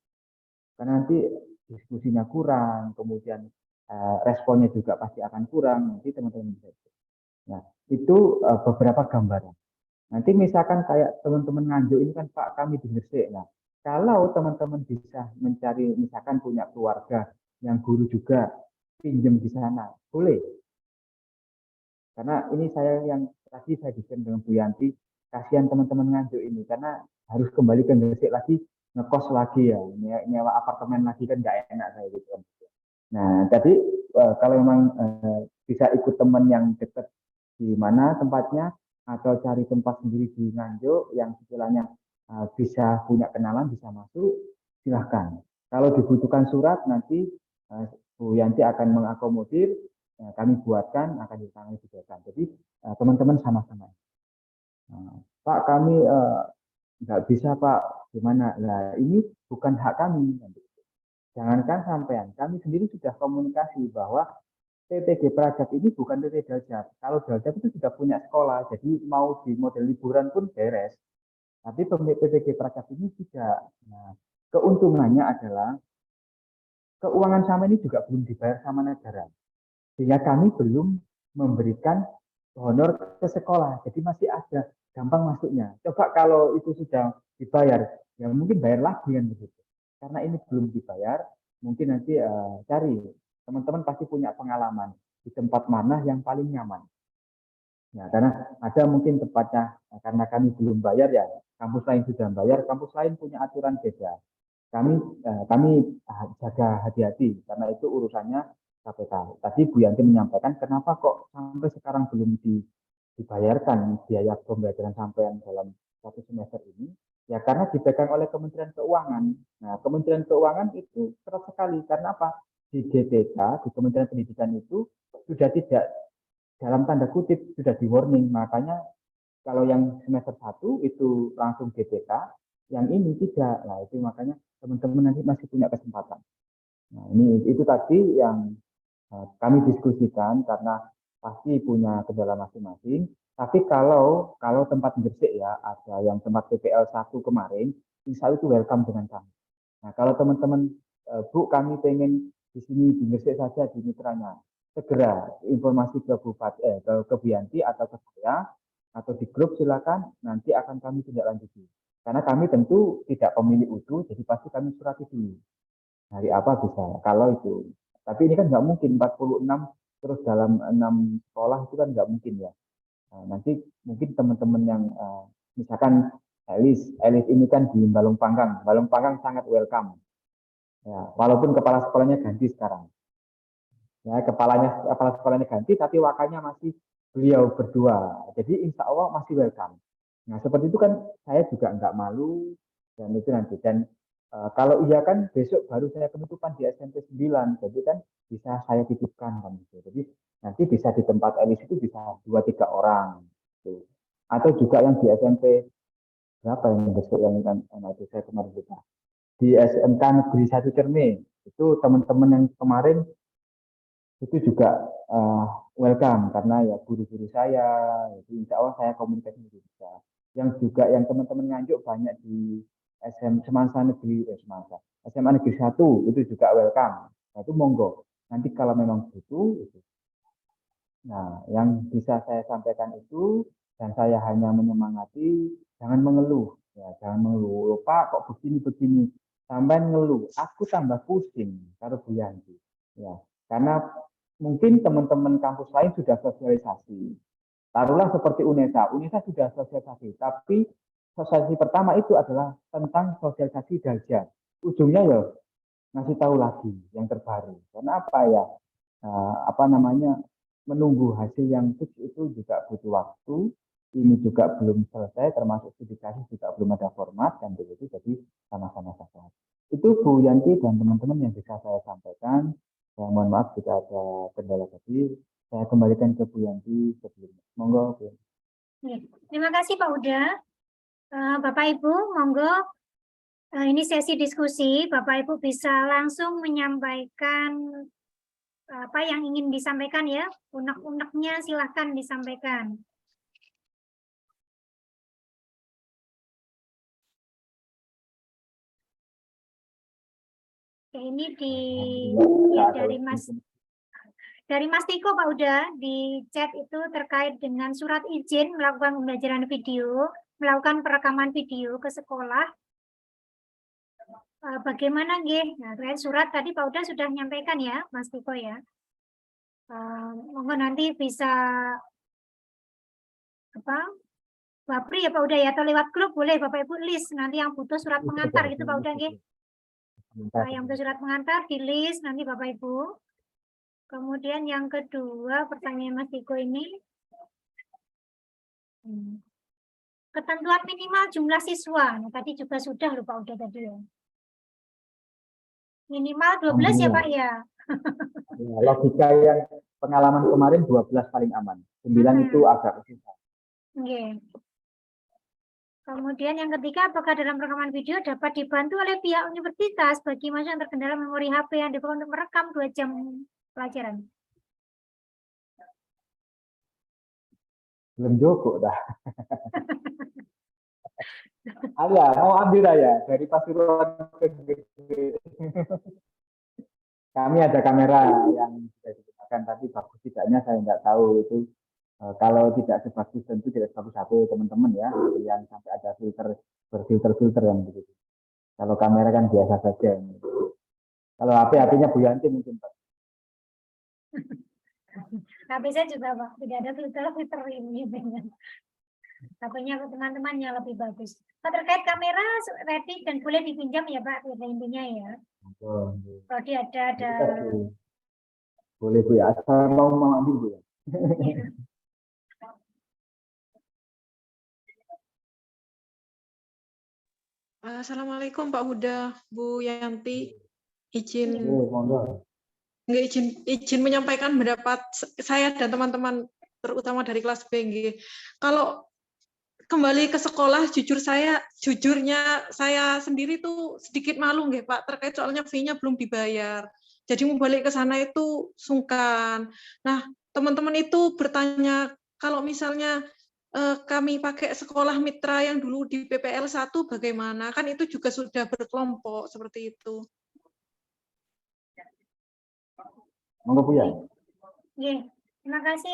Karena nanti diskusinya kurang, kemudian responnya juga pasti akan kurang, nanti teman-teman bisa. Nah, itu beberapa gambaran. Nanti misalkan kayak teman-teman Nganjuk ini kan Pak kami di Gresik. Nah, kalau teman-teman bisa mencari misalkan punya keluarga yang guru juga pinjam di sana, boleh. Karena ini saya yang tadi saya diskusi dengan Bu Yanti, kasihan teman-teman Nganjuk ini karena harus kembali ke Gresik lagi, ngekos lagi ya, nyewa apartemen lagi kan nggak enak saya gitu kan. Nah, jadi kalau memang bisa ikut teman yang dekat di mana tempatnya atau cari tempat sendiri di Nganjuk yang istilahnya bisa punya kenalan, bisa masuk, silahkan. Kalau dibutuhkan surat nanti Bu Yanti akan mengakomodir, kami buatkan, akan ditangani dibuatkan. Jadi teman-teman sama-sama. Pak kami nggak bisa Pak, gimana? Nah ini bukan hak kami. Jangankan sampean, kami sendiri sudah komunikasi bahwa PPG Prajab ini bukan PT Daljab. Kalau Daljab itu sudah punya sekolah, jadi mau di model liburan pun beres. Tapi PPG Prajab ini tidak. Nah, keuntungannya adalah keuangan sama ini juga belum dibayar sama negara. Sehingga kami belum memberikan honor ke sekolah. Jadi masih ada gampang masuknya. Coba kalau itu sudah dibayar, ya mungkin bayar lagi kan begitu. Karena ini belum dibayar, mungkin nanti cari. Teman-teman pasti punya pengalaman di tempat mana yang paling nyaman. Ya, karena ada mungkin tempatnya, karena kami belum bayar ya, kampus lain sudah bayar, kampus lain punya aturan beda. Kami jaga hati-hati, karena itu urusannya KPK. Tadi Bu Yanti menyampaikan, kenapa kok sampai sekarang belum dibayarkan biaya pembelajaran sampean dalam 1 semester ini? Ya karena dipegang oleh Kementerian Keuangan. Nah, Kementerian Keuangan itu keras sekali. Karena apa? Di GPK, di Kementerian Pendidikan itu sudah tidak, dalam tanda kutip, sudah di warning. Makanya kalau yang semester 1 itu langsung GPK, yang ini tidak. Nah, itu makanya teman-teman nanti masih punya kesempatan. Nah, ini itu tadi yang kami diskusikan karena pasti punya kendala masing-masing. Tapi kalau tempat Gresik ya, ada yang tempat PPL 1 kemarin, insya Allah itu welcome dengan kami. Nah, kalau teman-teman, Bu, kami pengen di sini di Gresik saja di mitranya, segera informasi ke Bu Yanti atau ke saya, atau di grup silakan, nanti akan kami tindak lanjuti. Karena kami tentu tidak pemilik utuh, jadi pasti kami surati dulu. Hari apa bisa, kalau itu. Tapi ini kan nggak mungkin, 46 terus dalam 6 sekolah itu kan nggak mungkin ya. Nanti mungkin teman-teman yang misalkan Elis ini kan di Balong Panggang sangat welcome. Ya, walaupun kepala sekolahnya ganti sekarang. Ya, kepala sekolahnya ganti, tapi wakilnya masih beliau berdua. Jadi insya Allah masih welcome. Nah, seperti itu kan saya juga nggak malu dan itu nanti. Dan kalau iya kan besok baru saya penutupan di SMP 9, jadi kan bisa saya titipkan kan gitu. Jadi nanti bisa di tempat Elis itu bisa 2-3 orang. Gitu. Atau juga yang di SMP berapa yang besok yang itu saya kemarin lupa. Di SMK Negeri 1 Cerme itu teman-teman yang kemarin itu juga welcome karena ya guru-guru saya, jadi insya Allah saya komunikasi bisa. Yang juga yang teman-teman Nganjuk banyak di SMA Negeri Negeri 1 itu juga welcome. Nah, itu monggo. Nanti kalau memang butuh itu. Nah, yang bisa saya sampaikan itu dan saya hanya menyemangati, jangan mengeluh. Ya, jangan mengeluh. Pak kok begini-begini. Sampai ngeluh, aku tambah pusing kalau Bu Yanti. Ya, karena mungkin teman-teman kampus lain sudah sosialisasi. Taruhlah seperti UNESA sudah sosialisasi, tapi sosialisasi pertama itu adalah tentang sosialisasi Daljab. Ujungnya ya ngasih tahu lagi yang terbaru. Karena apa ya? Apa namanya? Menunggu hasil yang fix itu juga butuh waktu. Ini juga belum selesai, termasuk publikasi juga belum ada format dan begitu. Jadi sama-sama saja. Itu Bu Yanti dan teman-teman yang bisa saya sampaikan. Mohon maaf jika ada kendala tadi. Saya kembalikan ke Bu Yanti sebelumnya. Monggo Bu. Terima kasih Pak Huda. Bapak Ibu, monggo. Ini sesi diskusi. Bapak Ibu bisa langsung menyampaikan apa yang ingin disampaikan ya. Unek-uneknya silahkan disampaikan. Oke, ini dari Mas Tiko Pak Uda di chat itu terkait dengan surat izin melakukan pembelajaran video, melakukan perekaman video ke sekolah. Bagaimana nggih? Nah, terkait surat tadi Pak Uda sudah menyampaikan ya, Mas Tiko ya. Monggo nanti bisa apa? Wapri ya Pak Uda ya, atau lewat grup boleh Bapak Ibu list nanti yang butuh surat pengantar gitu Pak Uda nggih. Yang butuh surat pengantar di list nanti Bapak Ibu. Kemudian yang kedua pertanyaan Mas Tiko ini ketentuan minimal jumlah siswa. Nah, tadi juga sudah loh Pak Uda tadi ya. Minimal 12 ya Pak ya. Ya, logika yang pengalaman kemarin 12 paling aman. 9 itu agak susah. Oke. Kemudian yang ketiga, apakah dalam rekaman video dapat dibantu oleh pihak universitas bagi mahasiswa yang terkendala memori HP yang diperlukan untuk merekam 2 jam pelajaran? Belum cukup dah. Alia, mau ambil ya dari Pasuruan ke Gede. Kami ada kamera yang bisa digunakan, tapi bagus tidaknya saya nggak tahu itu. Kalau tidak sebagus tentu tidak sebagus HP teman-teman ya, yang sampai ada berfilter yang begitu. Kalau kamera kan biasa saja. Kalau HP-nya Bu Yanti mungkin Pak. HP saya juga Pak, tidak ada filter ini. HP-nya teman-temannya lebih bagus. Terkait kamera ready dan boleh dipinjam ya Pak, intinya ya. Kalau dia ada. Boleh Bu ya, asal mau ambil Bu ya. Assalamualaikum Pak Huda, Bu Yanti, izin menyampaikan pendapat saya dan teman-teman terutama dari kelas B. Kalau kembali ke sekolah, jujurnya saya sendiri tuh sedikit malu nggih Pak, terkait soalnya fee-nya belum dibayar. Jadi mau balik ke sana itu sungkan. Nah, teman-teman itu bertanya kalau misalnya kami pakai sekolah mitra yang dulu di PPL 1 bagaimana? Kan itu juga sudah berkelompok seperti itu. Monggo Bu ya. Terima kasih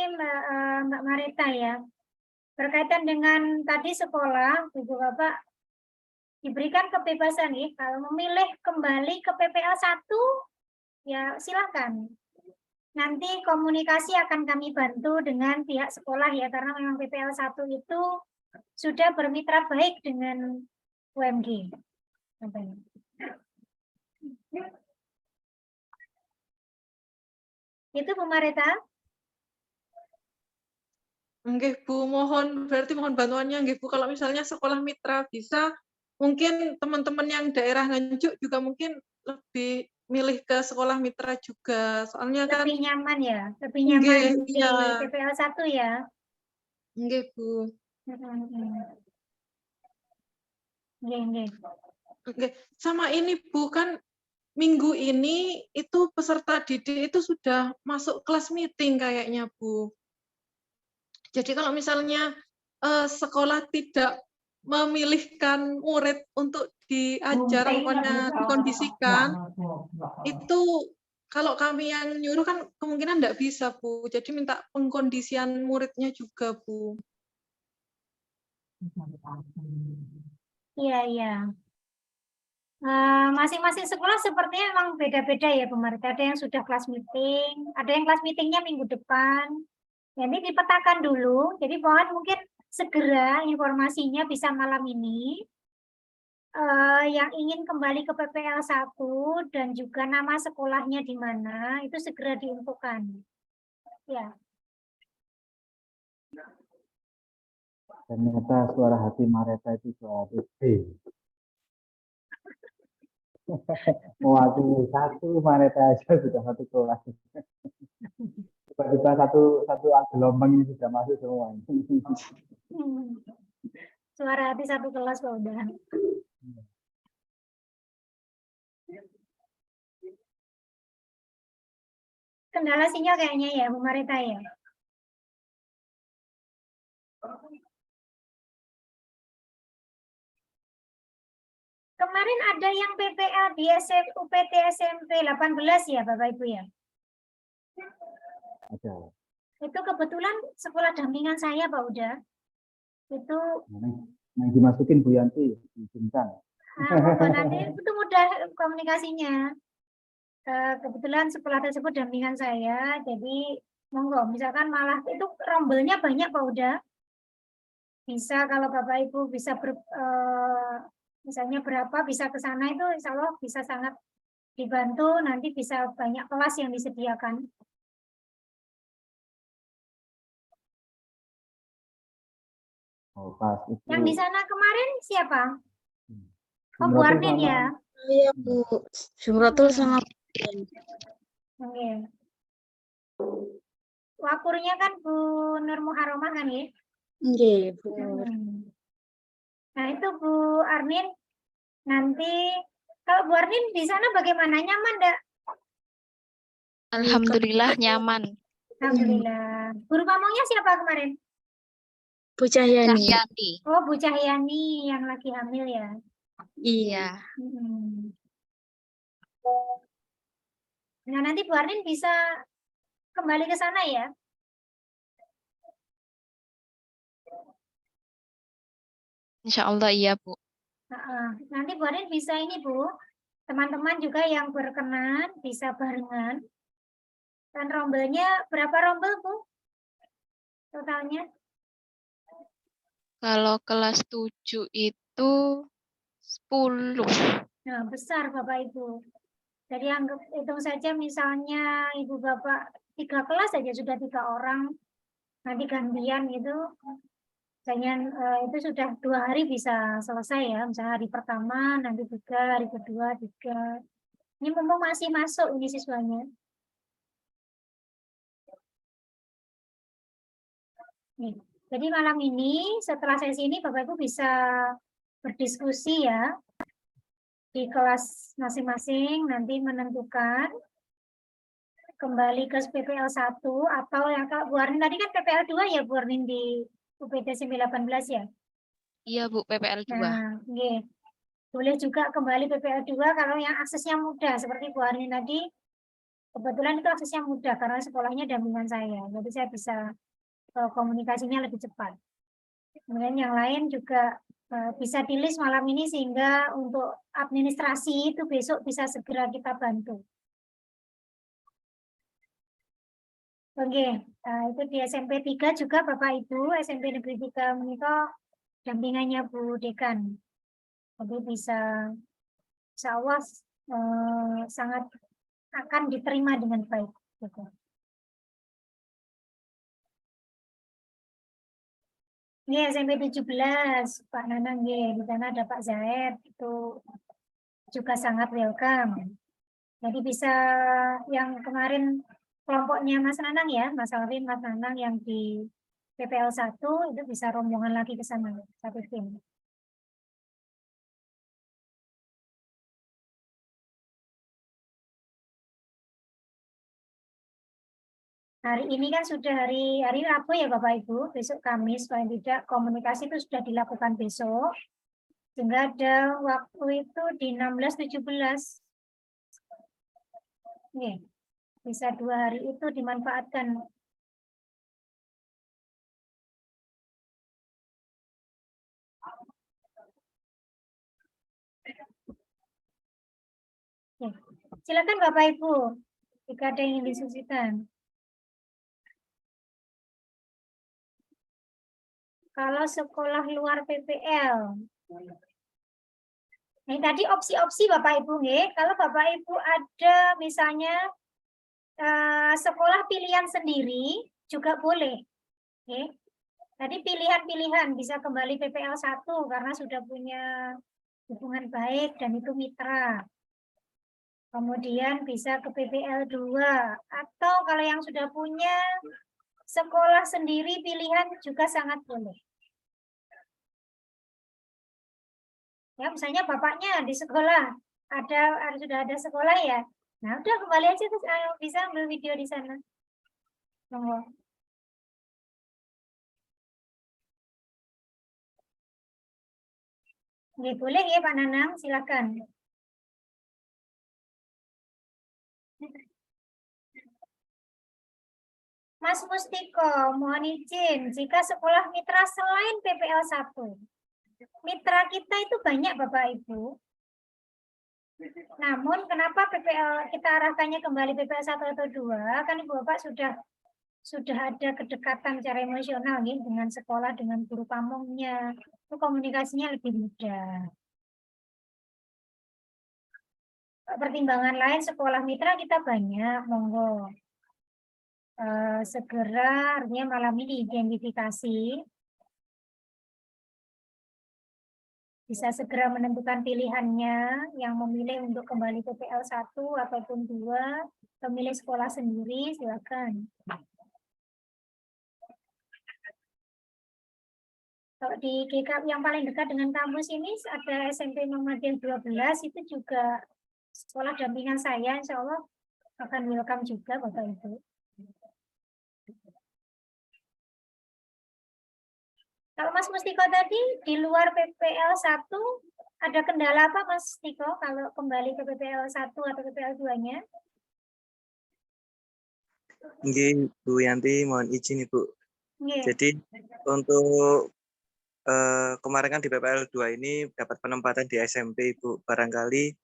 Mbak Marita ya. Berkaitan dengan tadi sekolah, Ibu Bapak diberikan kebebasan nih, kalau memilih kembali ke PPL 1 ya silakan. Nanti komunikasi akan kami bantu dengan pihak sekolah ya, karena memang PPL 1 itu sudah bermitra baik dengan UMG. Itu Bu Marita. Nggih Bu, berarti mohon bantuannya nggih Bu, kalau misalnya sekolah mitra bisa, mungkin teman-teman yang daerah Nganjuk juga mungkin lebih milih ke sekolah mitra juga, soalnya kan lebih nyaman ya, lebih nyaman di PPL 1 ya. Nggih Bu. Oke, sama ini Bu, kan minggu ini itu peserta didik itu sudah masuk kelas meeting kayaknya Bu. Jadi kalau misalnya sekolah tidak memilihkan murid untuk diajar, pokoknya dikondisikan, itu kalau kami yang nyuruh kan kemungkinan tidak bisa Bu. Jadi minta pengkondisian muridnya juga Bu. Iya. Masing-masing sekolah sepertinya memang beda-beda ya Bu Marita. Ada yang sudah kelas meeting, ada yang kelas meetingnya minggu depan. Jadi dipetakan dulu. Jadi mohon mungkin segera informasinya bisa malam ini. yang ingin kembali ke PPL 1 dan juga nama sekolahnya di mana, itu segera diinfokan. Ya. Ternyata suara hati Mareta itu suara hati B. Mewakili satu Mareta aja sudah satu kelas. Tiba-tiba satu gelombang ini sudah masuk semua. Suara hati satu kelas Pak udah. Kendala sinyal kayaknya ya, Bu Marita ya. Kemarin ada yang PPL di UPT SMP 18 ya Bapak Ibu ya? Ada. Itu kebetulan sekolah dampingan saya Pak Uda. Itu yang dimasukin Bu Yanti, diizinkan. nanti itu mudah komunikasinya. Kebetulan sekolah tersebut dampingan saya, jadi monggo. Misalkan malah itu rombelnya banyak Pak Uda. Bisa kalau Bapak Ibu bisa misalnya berapa bisa ke sana itu insya Allah bisa sangat dibantu, nanti bisa banyak kelas yang disediakan. Oh, pas itu. Yang di sana kemarin siapa? Oh, Bu Armin ya? Iya, Bu. Jumratul sama Oke. Wakurnya kan Bu Nur Muharramah kan ya? Iya, Bu. Nah, itu Bu Armin, nanti kalau Bu Armin di sana bagaimana? Nyaman enggak? Alhamdulillah nyaman. Alhamdulillah. Guru pamongnya siapa kemarin? Bu Cahyani. Cahyani. Oh, Bu Cahyani yang lagi hamil ya? Iya. Nah, nanti Bu Armin bisa kembali ke sana ya? Insya Allah iya, Bu. Nanti Bu Armin bisa ini, Bu. Teman-teman juga yang berkenan bisa barengan. Dan rombelnya berapa rombel, Bu? Totalnya? Kalau kelas 7 itu 10. Nah, besar Bapak Ibu. Jadi anggap hitung saja misalnya Ibu Bapak 3 kelas saja sudah 3 orang. Nanti gantian gitu. Jangan itu sudah 2 hari bisa selesai ya. Misalnya hari pertama, nanti 3, hari kedua 3. Ini mumpung masih masuk ini siswanya. Nih. Jadi malam ini setelah sesi ini Bapak Ibu bisa berdiskusi ya di kelas masing-masing, nanti menentukan kembali ke PPL 1 atau yang Bu Arnin tadi kan PPL 2 ya Bu Arnin di UPT 18 ya? Iya, Bu, PPL 2. Nah, okay. Boleh juga kembali PPL 2 kalau yang aksesnya mudah seperti Bu Arnin tadi. Kebetulan itu aksesnya mudah karena sekolahnya dampingan saya. Jadi saya bisa komunikasinya lebih cepat. Kemudian yang lain juga bisa di-list malam ini sehingga untuk administrasi itu besok bisa segera kita bantu. Oke, itu di SMP 3 juga Bapak Ibu, SMP Negeri 3 Munito dampingannya Bu Dekan. Jadi bisa insya Allah sangat akan diterima dengan baik. Gitu. Ini SMP 17, Pak Nanang, di sana ada Pak Zaid, itu juga sangat welcome. Jadi bisa yang kemarin kelompoknya Mas Nanang ya, Mas Alvin, Mas Nanang yang di PPL 1, itu bisa rombongan lagi ke sana, satu tim. Hari ini kan sudah hari Rabu ya Bapak Ibu, besok Kamis, paling tidak komunikasi itu sudah dilakukan besok. Sehingga ada waktu itu di 16-17. Nih, bisa 2 hari itu dimanfaatkan. Nih, silakan Bapak Ibu, jika ada yang ingin diskusikan. Kalau sekolah luar PPL, Nah, tadi opsi-opsi Bapak Ibu nggih. Kalau Bapak Ibu ada misalnya sekolah pilihan sendiri juga boleh. Oke. Tadi pilihan-pilihan bisa kembali PPL 1 karena sudah punya hubungan baik dan itu mitra. Kemudian bisa ke PPL 2 atau kalau yang sudah punya sekolah sendiri pilihan juga sangat boleh. Ya, misalnya bapaknya di sekolah sudah ada sekolah ya. Nah, udah kembali aja terus bisa ambil video di sana. Monggo. Oke, boleh ya Pak Nanang, silakan. Mas Mustiko, mohon izin, jika sekolah mitra selain PPL 1, mitra kita itu banyak Bapak Ibu. Namun kenapa PPL kita arahkannya kembali PPL 1 atau 2? Kan Ibu Bapak sudah ada kedekatan secara emosional nih dengan sekolah, dengan guru pamongnya. Itu komunikasinya lebih mudah. Pertimbangan lain sekolah mitra kita banyak, monggo. Segera artinya malam ini identifikasi. Bisa segera menentukan pilihannya, yang memilih untuk kembali PPL 1 ataupun 2, pemilih sekolah sendiri, silakan. Kalau di GK yang paling dekat dengan kampus ini ada SMP Muhammadiyah 12, itu juga sekolah dampingan saya, insya Allah akan welcome juga Bapak Ibu. Kalau Mas Mustiko tadi di luar PPL 1 ada kendala apa Mas Mustiko kalau kembali ke PPL 1 atau PPL 2-nya? Nggih, Bu Yanti, mohon izin Ibu. Nggih. Jadi untuk kemarin kan di PPL 2 ini dapat penempatan di SMP Ibu. Barangkali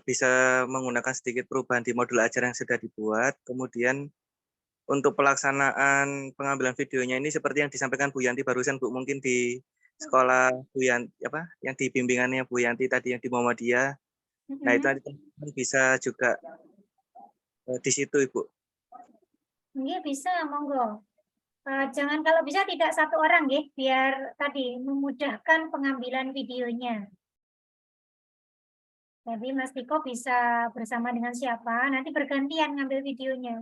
bisa menggunakan sedikit perubahan di modul ajar yang sudah dibuat. Kemudian untuk pelaksanaan pengambilan videonya ini seperti yang disampaikan Bu Yanti barusan Bu, mungkin di sekolah Bu Yanti yang di bimbingannya Bu Yanti tadi yang di Muhammadiyah. Nah, itu nanti bisa juga di situ Ibu. Iya bisa, monggo. Jangan kalau bisa tidak satu orang ya, biar tadi memudahkan pengambilan videonya. Jadi Mas Tiko bisa bersama dengan siapa, nanti bergantian ngambil videonya.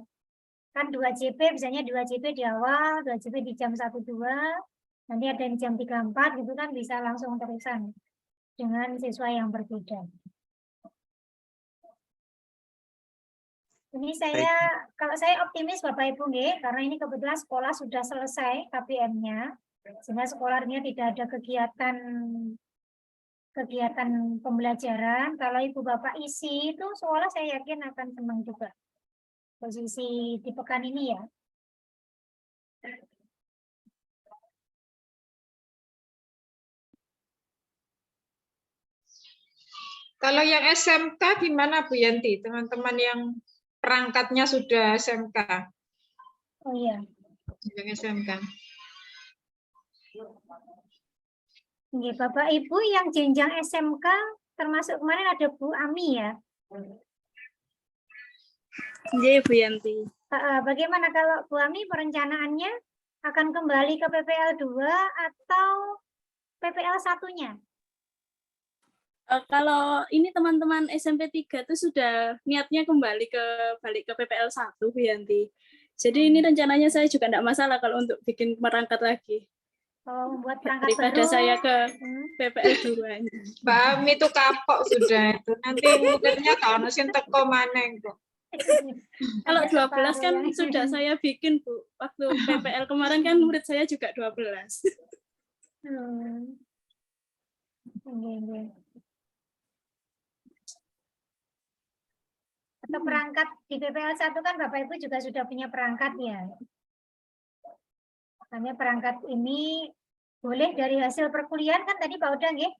Kan 2 JP, misalnya 2 JP di awal, 2 JP di jam 1-2, nanti ada yang jam 3-4, gitu kan bisa langsung terusan dengan siswa yang berbeda. Ini kalau saya optimis Bapak Ibu nggih, karena ini kebetulan sekolah sudah selesai KPM-nya, sehingga sekolahnya tidak ada kegiatan pembelajaran. Kalau Ibu Bapak isi itu sekolah saya yakin akan senang juga. Posisi di pekan ini ya. Kalau yang SMK gimana Bu Yanti? Teman-teman yang perangkatnya sudah SMK. Oh iya. Yang SMK. Nggih, Bapak Ibu yang jenjang SMK termasuk kemarin ada Bu Ami ya. Nggih, Bu Yanti. Bagaimana kalau Bu Ami perencanaannya akan kembali ke PPL 2 atau PPL 1-nya? Kalau ini teman-teman SMP 3 itu sudah niatnya balik ke PPL 1, Bu Yanti. Jadi ini rencananya saya juga tidak masalah kalau untuk bikin perangkat lagi. Oh, membuat perangkat daripada baru. saya ke PPL 2. Mbak Ami itu kapok sudah itu. Nanti mudahnya kalau sing teko maneng kok. Kalau 12 kan sudah saya bikin Bu. Waktu PPL kemarin kan murid saya juga 12. Atau perangkat di PPL 1 kan Bapak Ibu juga sudah punya perangkat ya. Makanya perangkat ini boleh dari hasil perkuliahan kan tadi Pak Udang ya?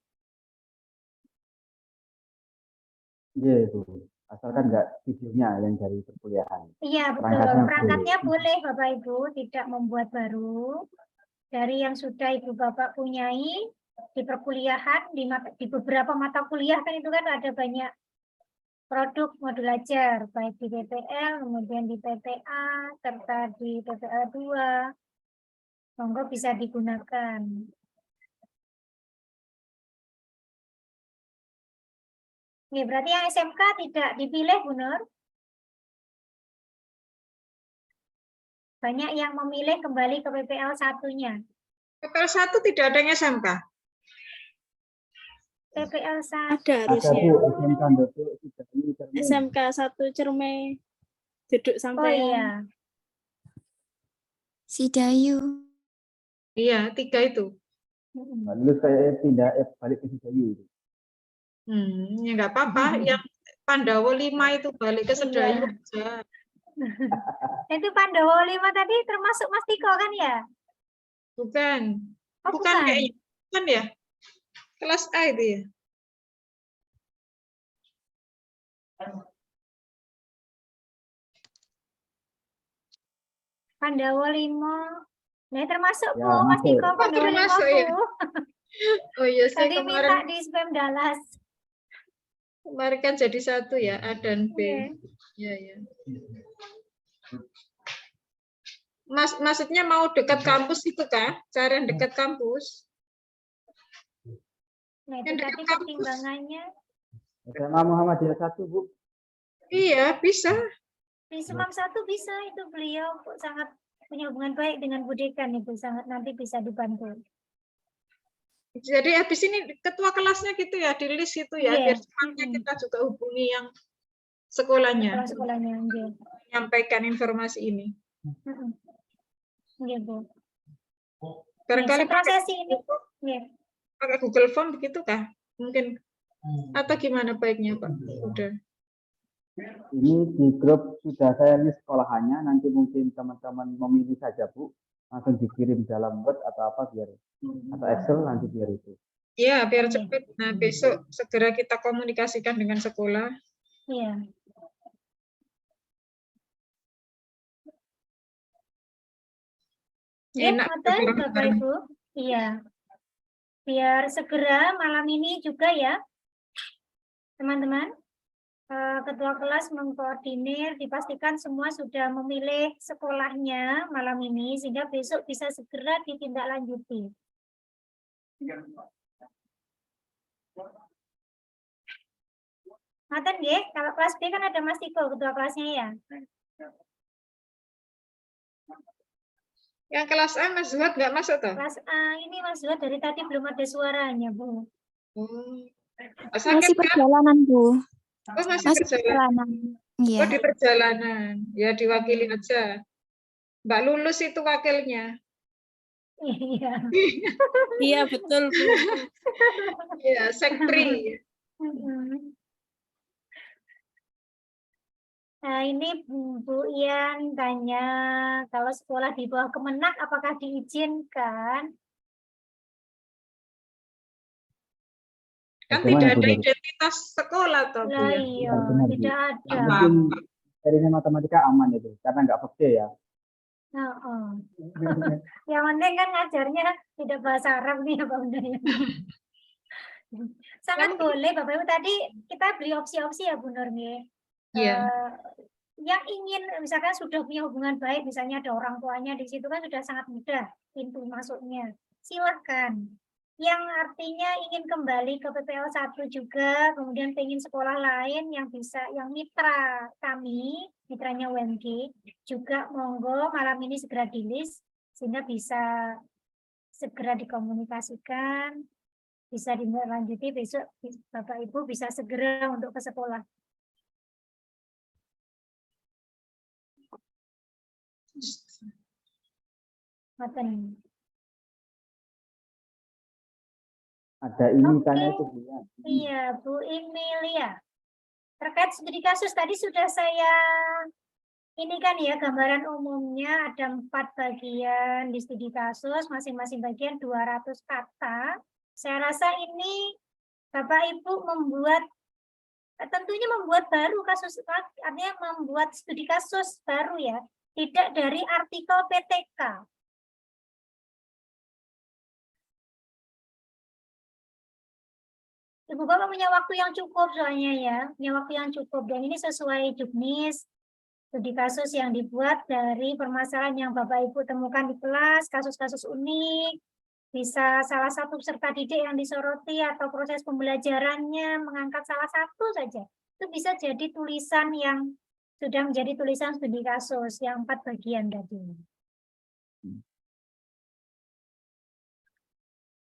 Iya itu, asalkan enggak videonya yang dari perkuliahan. Iya betul, perangkatnya boleh Bapak Ibu, tidak membuat baru. Dari yang sudah Ibu Bapak punyai, di perkuliahan, di beberapa mata kuliah kan itu kan ada banyak produk modul ajar, baik di PPL, kemudian di PPA, serta di PPL 2. Monggo bisa digunakan. Oke, berarti yang SMK tidak dipilih, Bu Nur? Banyak yang memilih kembali ke PPL 1-nya. PPL 1 tidak ada yang SMK. PPL 1. Ada Ada harusnya. Bu, SMK Ndodok sudah ini Cermin. SMK 1 Cerme duduk Oh sampai iya. Sidayu. Iya, 3 itu. Nah, lulus kayak pindah balik ke Sidayu. Ya nggak apa-apa. Yang Pandawa 5 itu balik ke Sedayu aja. Itu Pandawa 5 tadi termasuk Mas Tiko kan ya? Bukan. Oh, Bukan bukan. kayaknya. Bukan ya? Kelas A itu ya. Pandawa 5. Nah, termasuk Ya, Bu, Mas masuk. Tiko Pandawa 5 termasuk Bu. ya? Oh iya, saya Tadi minta kemarin di spam Dallas. kan jadi 1 ya, A dan B. Oke. Iya, ya. Maksudnya mau dekat kampus itu kah? Cara yang dekat kampus? Nah, itu Yang tadi dekat kampus. pertimbangannya. SMA Muhammadiyah 1, Bu. Iya, bisa. Di Semam 1 bisa, itu beliau sangat punya hubungan baik dengan Bu Dekan, itu sangat nanti bisa dibantu. Jadi habis ini ketua kelasnya gitu ya, di list itu ya, Iya. biar semuanya kita juga hubungi yang sekolahnya, Sekolah-sekolahnya. Iya. menyampaikan informasi ini. Iya, Bu. Barangkali Setelah sesi ini, iya. pakai Google Form begitu kah? Mungkin atau gimana baiknya, Pak? Udah. Ini di grup sudah saya list sekolahannya, nanti mungkin teman-teman memilih saja, Bu. Langsung dikirim dalam Word atau apa biar atau Excel nanti biar itu. Ya, biar cepat. Nah, besok segera kita komunikasikan dengan sekolah. Iya. Ya, Enak Matan, Bapak bareng-bareng. Ibu. Iya. Biar segera malam ini juga ya, teman-teman. Ketua kelas mengkoordinir, dipastikan semua sudah memilih sekolahnya malam ini, sehingga besok bisa segera ditindaklanjuti. Matan, ya, kalau kelas B kan ada Mas Tiko, ketua kelasnya ya. Yang kelas A Mas Zuhad nggak masuk toh? Kelas A ini Mas Zuhad dari tadi belum ada suaranya, Bu. Sakit kan? Perjalanan, Bu. Oh, masih perjalanan. Iya. Oh, di perjalanan. Ya, diwakili aja. Mbak Lulus itu wakilnya. Iya. Iya, betul, Bu. Iya, Sekpri. Nah, ini Bu Ian tanya, kalau sekolah di bawah Kemenak apakah diizinkan? Kan Bagaimana, tidak Bu, ada dari? identitas sekolah toh, Bu Lah ya. iya, Benar, Bu. tidak ada. Mungkin serinya matematika aman itu, karena nggak peke ya. Yang penting kan ngajarnya tidak bahasa Arab nih apa bundanya. Sangat boleh Bapak Ibu, tadi kita beri opsi-opsi ya Bu Nurmi. Iya. Yang ingin misalkan sudah punya hubungan baik, misalnya ada orang tuanya di situ kan sudah sangat mudah pintu masuknya. Silahkan. Yang artinya ingin kembali ke PPL 1 juga, kemudian pengen sekolah lain yang bisa, yang mitra kami, mitranya UMG, juga monggo malam ini segera di list, sehingga bisa segera dikomunikasikan, bisa dilanjuti besok Bapak Ibu bisa segera untuk ke sekolah. Maten. Ada ini Oke. tanya itu, Bu. Iya, Bu Emilia. Terkait studi kasus tadi sudah saya ini kan ya gambaran umumnya, ada 4 bagian di studi kasus, masing-masing bagian 200 kata. Saya rasa ini Bapak Ibu tentunya membuat baru kasus, artinya membuat studi kasus baru ya, tidak dari artikel PTK. Ibu Bapak punya waktu yang cukup soalnya ya, punya waktu yang cukup dan ini sesuai juknis studi kasus yang dibuat dari permasalahan yang Bapak Ibu temukan di kelas, kasus-kasus unik, bisa salah satu peserta didik yang disoroti atau proses pembelajarannya mengangkat salah satu saja. Itu bisa jadi tulisan yang sudah menjadi tulisan studi kasus yang 4 bagian tadi.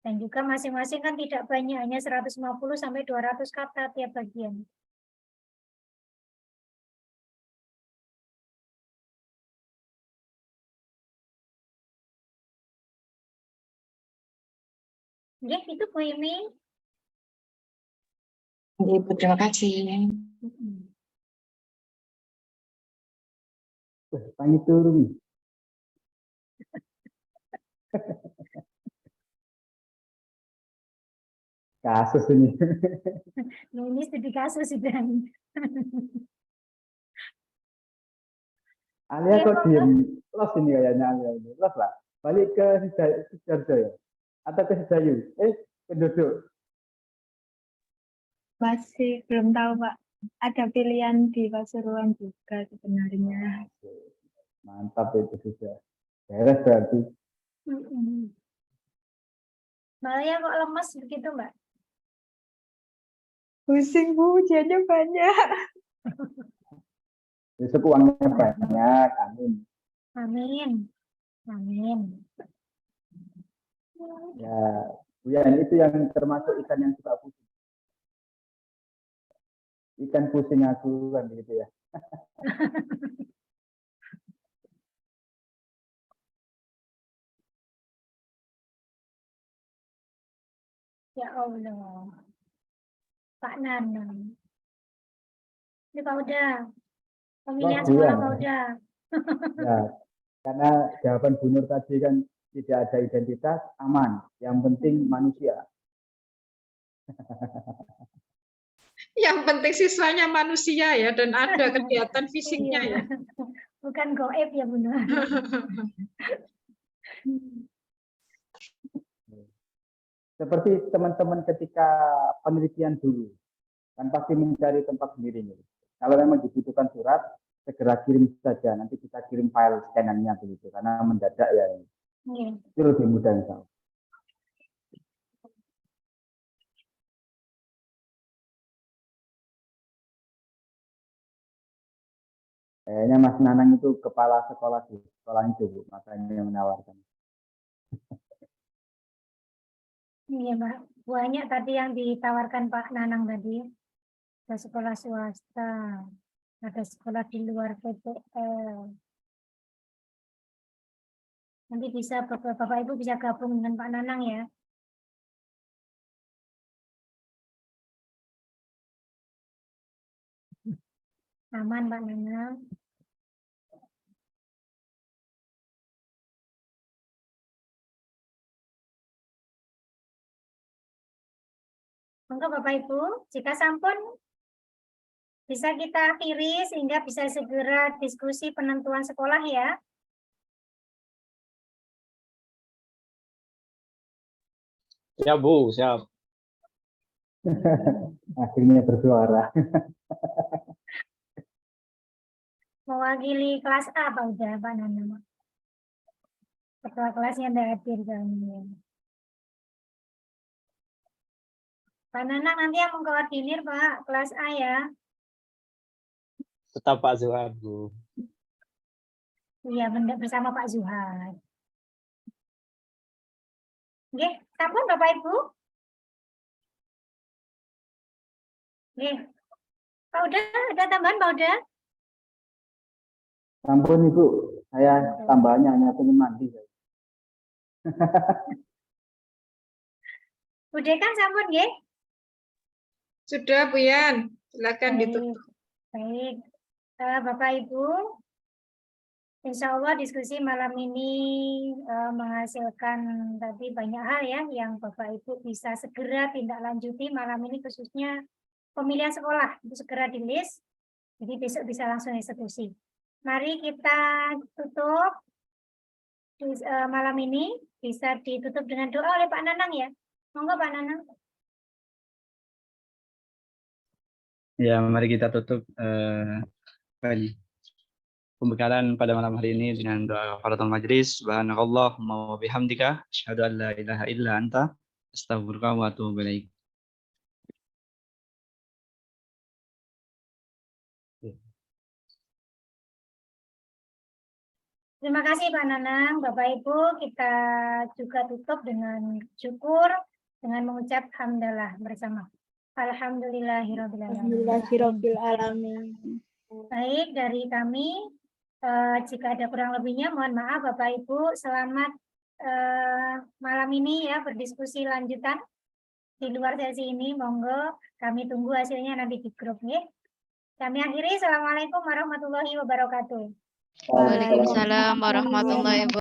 Dan juga masing-masing kan tidak banyak, hanya 150 sampai 200 kata tiap bagian. Oke, itu Bu Imi. Ibu, terima kasih. Tangi turu nih. Kasus ini. Nah, ini studi kasus sudah. Alia kok diem? Los ini kayaknya Alia ini. Los lah. Balik ke Sidarjo ya? Atau ke Sidayu? Penduduk. Masih belum tahu, Pak. Ada pilihan di Pasuruan juga sebenarnya. Mantap itu sudah. Beres berarti. Mbak Alia kok lemes begitu, Mbak? Pusing, Bu. Ujiannya banyak. Besok uangnya banyak. Amin. Amin. Amin. Ya, Buyan itu yang termasuk ikan yang suka pusing. Ikan pusing aku kan gitu ya. Ya Allah. Pak Nanang. Ini Pak Uda. Pemilihan Los, sekolah Buyan. Pak Uda. Ya, karena jawaban Bu Nur tadi kan tidak ada identitas, aman. Yang penting manusia. Yang penting siswanya manusia ya dan ada kegiatan fisiknya Iya. ya. Bukan goib ya Bu Nur. Seperti teman-teman ketika penelitian dulu, kan pasti mencari tempat sendiri. Kalau memang dibutuhkan surat, segera kirim saja. Nanti kita kirim file scanannya begitu, karena mendadak ya. Iya. Itu lebih mudah insya Allah. Kayaknya Mas Nanang itu kepala sekolah di sekolah itu, Bu, makanya menawarkan. Iya, Mbak. Banyak tadi yang ditawarkan Pak Nanang tadi. Ada sekolah swasta, ada sekolah di luar PTL. Nanti bisa Bapak Ibu bisa gabung dengan Pak Nanang ya. Aman Pak Nanang. Monggo Bapak Ibu, jika sampun bisa kita akhiri sehingga bisa segera diskusi penentuan sekolah ya. Siap, Bu, siap. Akhirnya bersuara. Mewakili kelas A Pak udah Pak Nanang. Ketua kelasnya ada hadir kami. Pak Nanang nanti yang mengkoordinir Pak kelas A ya. Tetap Pak Zuhad, Bu. Iya, bersama Pak Zuhad. Oke, sampun Bapak Ibu. Oke. Pak Uda, ada tambahan Pak Uda? Sampun Ibu, saya tambahannya hanya pengen mandi. Udah kan sampun ya? Sudah Bu Yan, silakan ditutup. Baik. Bapak Ibu, insya Allah diskusi malam ini menghasilkan tadi banyak hal ya yang Bapak Ibu bisa segera tindak lanjuti malam ini, khususnya pemilihan sekolah itu segera di list, jadi besok bisa langsung eksekusi. Mari kita tutup malam ini, bisa ditutup dengan doa oleh Pak Nanang ya. Monggo Pak Nanang. Ya, mari kita tutup pembekalan pada malam hari ini dengan doa kafaratul majlis. Subhanakallahumma wa bihamdika asyhadu an la ilaha illa anta astaghfiruka wa atubu ilaik. Terima kasih Pak Nanang, Bapak Ibu, kita juga tutup dengan syukur dengan mengucap hamdalah bersama. Alhamdulillahirrahmanirrahim. Alhamdulillahirabbil alamin. Baik, dari kami, jika ada kurang lebihnya mohon maaf Bapak Ibu. Selamat malam ini ya berdiskusi lanjutan di luar sesi ini. Monggo kami tunggu hasilnya nanti di grup ya. Kami akhiri. Assalamualaikum warahmatullahi wabarakatuh. Waalaikumsalam warahmatullahi wabarakatuh.